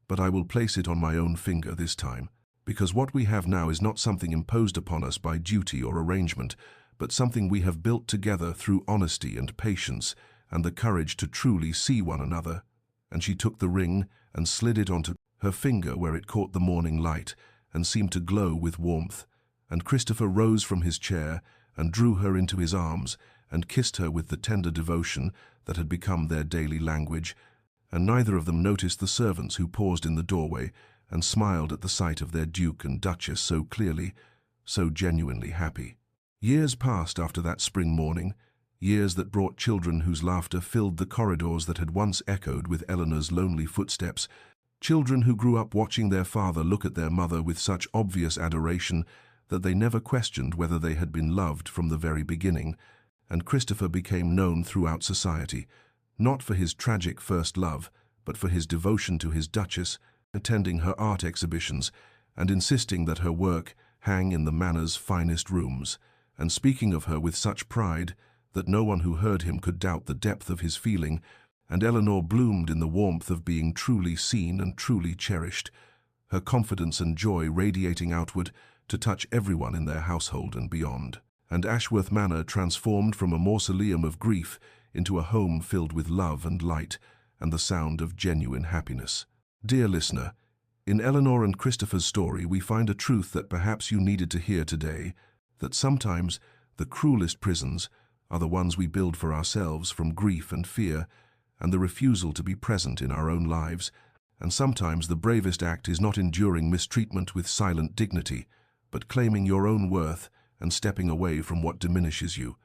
but I will place it on my own finger this time, because what we have now is not something imposed upon us by duty or arrangement, but something we have built together through honesty and patience and the courage to truly see one another." And she took the ring and slid it onto her finger where it caught the morning light and seemed to glow with warmth, and Christopher rose from his chair and drew her into his arms and kissed her with the tender devotion that had become their daily language, and neither of them noticed the servants who paused in the doorway and smiled at the sight of their Duke and Duchess so clearly, so genuinely happy. Years passed after that spring morning, years that brought children whose laughter filled the corridors that had once echoed with Eleanor's lonely footsteps, children who grew up watching their father look at their mother with such obvious adoration that they never questioned whether they had been loved from the very beginning, and Christopher became known throughout society, not for his tragic first love, but for his devotion to his Duchess, attending her art exhibitions and insisting that her work hang in the manor's finest rooms, and speaking of her with such pride that no one who heard him could doubt the depth of his feeling, and Eleanor bloomed in the warmth of being truly seen and truly cherished, her confidence and joy radiating outward to touch everyone in their household and beyond. And Ashworth Manor transformed from a mausoleum of grief into a home filled with love and light and the sound of genuine happiness. Dear listener, In Eleanor and Christopher's story, we find a truth that perhaps you needed to hear today, that sometimes the cruelest prisons are the ones we build for ourselves from grief and fear and the refusal to be present in our own lives. And sometimes the bravest act is not enduring mistreatment with silent dignity, but claiming your own worth and stepping away from what diminishes you,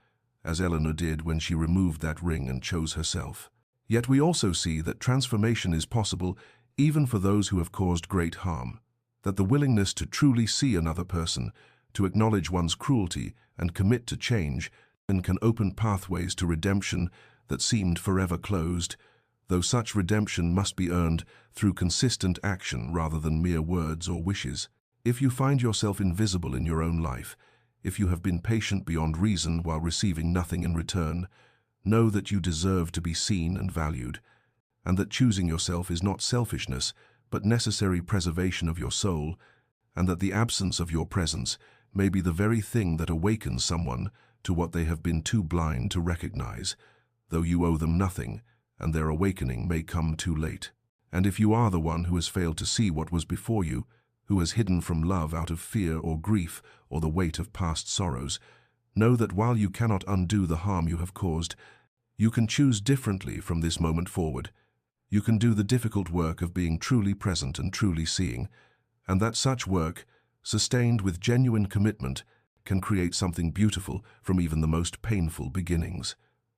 as Eleanor did when she removed that ring and chose herself. Yet we also see that transformation is possible even for those who have caused great harm, that the willingness to truly see another person, to acknowledge one's cruelty and commit to change, and can open pathways to redemption that seemed forever closed, though such redemption must be earned through consistent action rather than mere words or wishes. If you find yourself invisible in your own life, if you have been patient beyond reason while receiving nothing in return, know that you deserve to be seen and valued, and that choosing yourself is not selfishness, but necessary preservation of your soul, and that the absence of your presence may be the very thing that awakens someone to what they have been too blind to recognize, though you owe them nothing, and their awakening may come too late. And if you are the one who has failed to see what was before you, who has hidden from love out of fear or grief or the weight of past sorrows, know that while you cannot undo the harm you have caused, you can choose differently from this moment forward. You can do the difficult work of being truly present and truly seeing, and that such work, sustained with genuine commitment, can create something beautiful from even the most painful beginnings.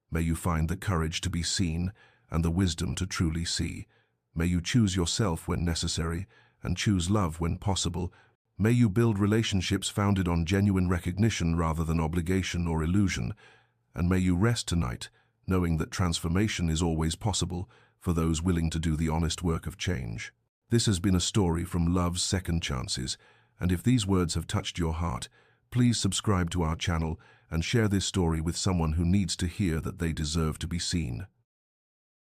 May you find the courage to be seen and the wisdom to truly see. May you choose yourself when necessary and choose love when possible. May you build relationships founded on genuine recognition rather than obligation or illusion. And may you rest tonight, knowing that transformation is always possible for those willing to do the honest work of change. This has been a story from Love's Second Chances, and if these words have touched your heart, please subscribe to our channel and share this story with someone who needs to hear that they deserve to be seen.